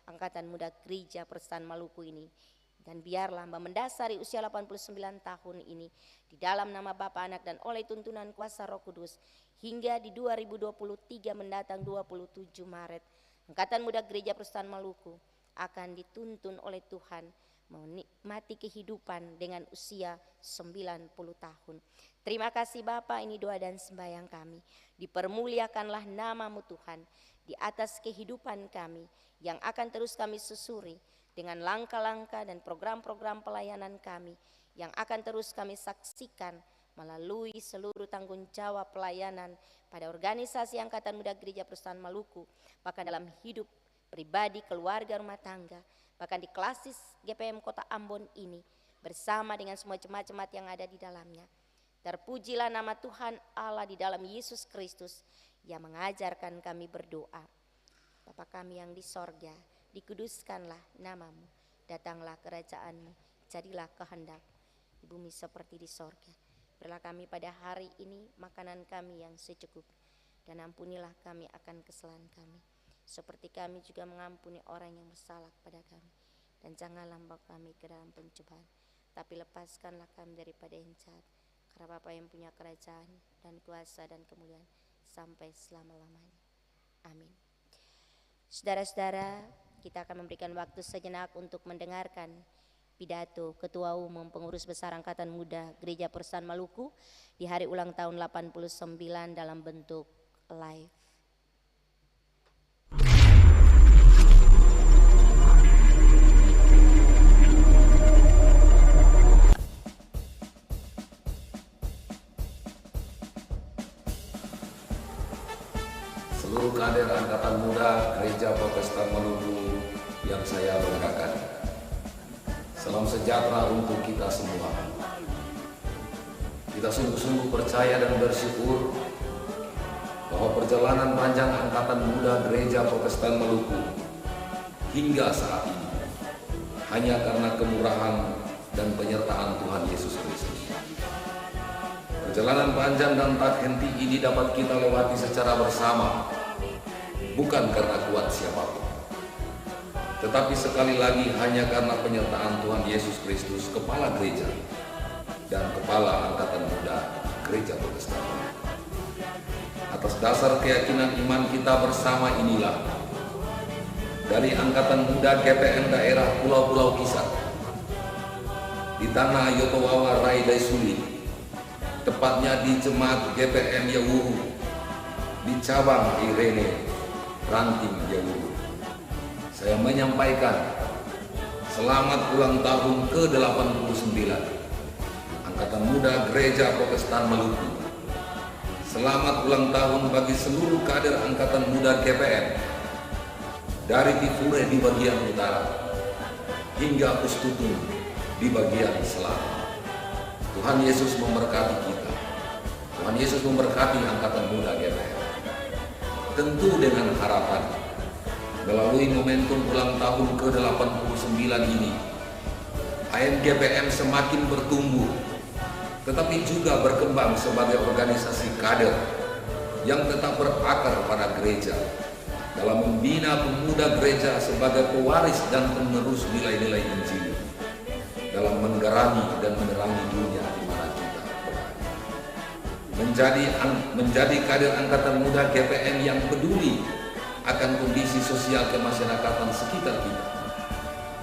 Angkatan Muda Gereja Protestan Maluku ini. Dan biarlah Hamba mendasari usia 89 tahun ini di dalam nama Bapa, Anak, dan oleh tuntunan kuasa Roh Kudus, hingga di 2023 mendatang 27 Maret, Angkatan Muda Gereja Protestan Maluku akan dituntun oleh Tuhan menikmati kehidupan dengan usia 90 tahun. Terima kasih Bapa, ini doa dan sembahyang kami. Dipermuliakanlah nama-Mu Tuhan di atas kehidupan kami yang akan terus kami susuri dengan langkah-langkah dan program-program pelayanan kami yang akan terus kami saksikan melalui seluruh tanggung jawab pelayanan pada organisasi Angkatan Muda Gereja Protestan Maluku, bahkan dalam hidup pribadi, keluarga, rumah tangga, bahkan di klasis GPM Kota Ambon ini bersama dengan semua jemaat-jemaat yang ada di dalamnya. Terpujilah nama Tuhan Allah di dalam Yesus Kristus yang mengajarkan kami berdoa. Bapa kami yang di sorga, dikuduskanlah nama-Mu, datanglah kerajaan-Mu, jadilah kehendak di bumi seperti di sorga. Berilah kami pada hari ini makanan kami yang secukupnya, dan ampunilah kami akan kesalahan kami, seperti kami juga mengampuni orang yang bersalah kepada kami. Dan janganlah membawa kami ke dalam pencobaan, tapi lepaskanlah kami daripada yang jahat, karena Bapa yang punya kerajaan dan kuasa dan kemuliaan sampai selama-lamanya. Amin. Saudara-saudara, kita akan memberikan waktu sejenak untuk mendengarkan pidato Ketua Umum Pengurus Besar Angkatan Muda Gereja Protestan Maluku di hari ulang tahun 89 dalam bentuk live. Seluruh kader Angkatan Muda Gereja Protestan Maluku yang saya banggakan, salam sejahtera untuk kita semua. Kita sungguh-sungguh percaya dan bersyukur bahwa perjalanan panjang Angkatan Muda Gereja Protestan Maluku hingga saat ini hanya karena kemurahan dan penyertaan Tuhan Yesus Kristus. Perjalanan panjang dan tak henti ini dapat kita lewati secara bersama, bukan karena kuat siapapun, tetapi sekali lagi hanya karena penyertaan Tuhan Yesus Kristus, Kepala Gereja dan Kepala Angkatan Muda Gereja Protestan. Atas dasar keyakinan iman kita bersama inilah, dari Angkatan Muda GPM daerah Pulau-Pulau Kisar di tanah Yotowawa Rai Daisuli, tepatnya di Jemaat GPM Yawuru di cabang Irene Ranting Yawuru, saya menyampaikan selamat ulang tahun ke-89 Angkatan Muda Gereja Protestan Maluku. Selamat ulang tahun bagi seluruh kader Angkatan Muda GPM dari Tifure di bagian utara hingga Pustutu di bagian selatan. Tuhan Yesus memberkati kita. Tuhan Yesus memberkati Angkatan Muda GPM. Tentu dengan harapan melalui momentum ulang tahun ke-89 ini, AMGPM semakin bertumbuh, tetapi juga berkembang sebagai organisasi kader yang tetap berakar pada gereja dalam membina pemuda gereja sebagai pewaris dan penerus nilai-nilai Injil, dalam menggerangi dan menerangi dunia di mana kita berada. Menjadi kader Angkatan Muda GPM yang peduli akan kondisi sosial kemasyarakatan sekitar kita,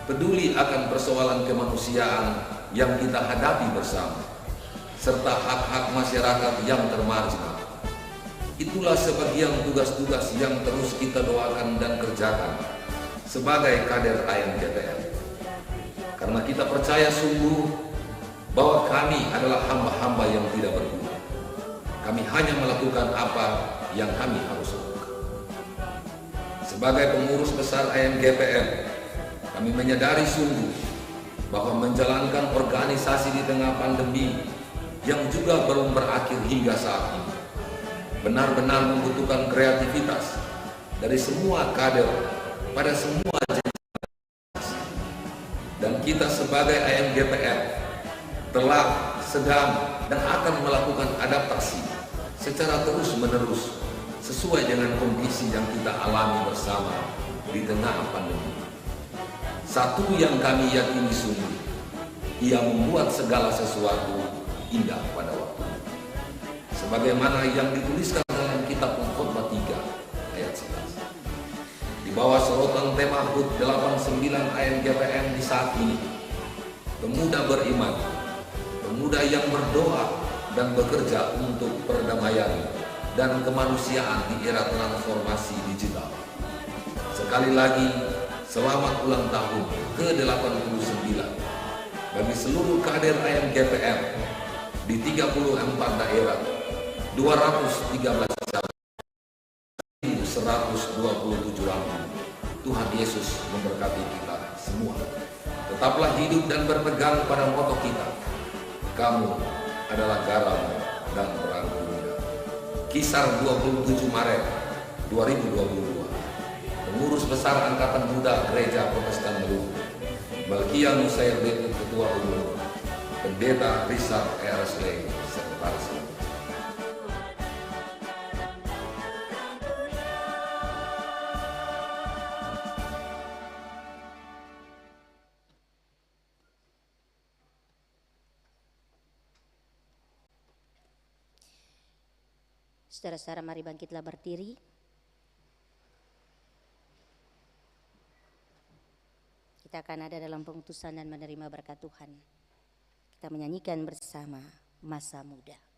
peduli akan persoalan kemanusiaan yang kita hadapi bersama, serta hak-hak masyarakat yang termarginal. Itulah sebagian tugas-tugas yang terus kita doakan dan kerjakan sebagai kader AMGPM. Karena kita percaya sungguh bahwa kami adalah hamba-hamba yang tidak berguna. Kami hanya melakukan apa yang kami harus lakukan. Sebagai pengurus besar AMGPM, kami menyadari sungguh bahwa menjalankan organisasi di tengah pandemi yang juga belum berakhir hingga saat ini benar-benar membutuhkan kreativitas dari semua kader pada semua jenis. Dan kita sebagai AMGPM telah, sedang, dan akan melakukan adaptasi secara terus-menerus sesuai dengan kondisi yang kita alami bersama di tengah pandemi. Satu yang kami yakini sungguh, Ia membuat segala sesuatu indah pada waktu. Sebagaimana yang dituliskan dalam kitab Khotbah 3 ayat 11. Di bawah sorotan tema HUT 89 AMGPM di saat ini, pemuda beriman, pemuda yang berdoa dan bekerja untuk perdamaian dan kemanusiaan di era transformasi digital. Sekali lagi, selamat ulang tahun ke-89 bagi seluruh kader AMGPM di 34 daerah, 213 cabang, 127 lampung. Tuhan Yesus memberkati kita semua. Tetaplah hidup dan berpegang pada moto kita. Kamu adalah garam dan terang dunia. Kisar 27 Maret 2022. Pengurus Besar Angkatan Muda Gereja Protestan Maluku, Malkia Nusair Deputi Ketua Umum, Pendeta Richard RSL, Sekretaris. Saudara-saudara, mari bangkitlah berdiri. Kita akan ada dalam pengutusan dan menerima berkat Tuhan. Kita menyanyikan bersama Masa Muda.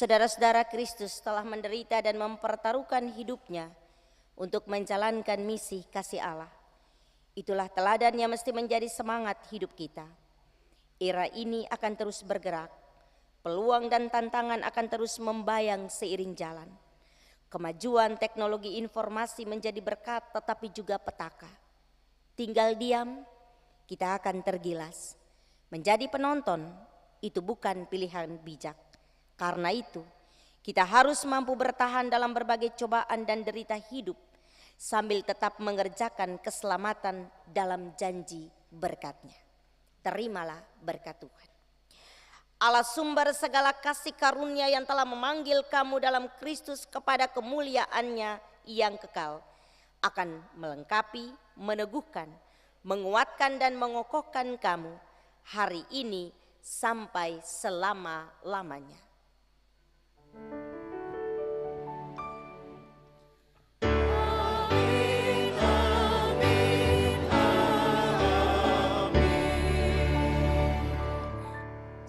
Saudara-saudara, Kristus telah menderita dan mempertaruhkan hidupnya untuk menjalankan misi kasih Allah. Itulah teladan yang mesti menjadi semangat hidup kita. Era ini akan terus bergerak, peluang dan tantangan akan terus membayang seiring jalan. Kemajuan teknologi informasi menjadi berkat tetapi juga petaka. Tinggal diam, kita akan tergilas. Menjadi penonton itu bukan pilihan bijak. Karena itu, kita harus mampu bertahan dalam berbagai cobaan dan derita hidup sambil tetap mengerjakan keselamatan dalam janji berkat-Nya. Terimalah berkat Tuhan. Allah sumber segala kasih karunia yang telah memanggil kamu dalam Kristus kepada kemuliaan-Nya yang kekal, akan melengkapi, meneguhkan, menguatkan dan mengokohkan kamu hari ini sampai selama-lamanya.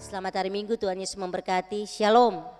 Selamat hari Minggu, Tuhan Yesus memberkati. Shalom.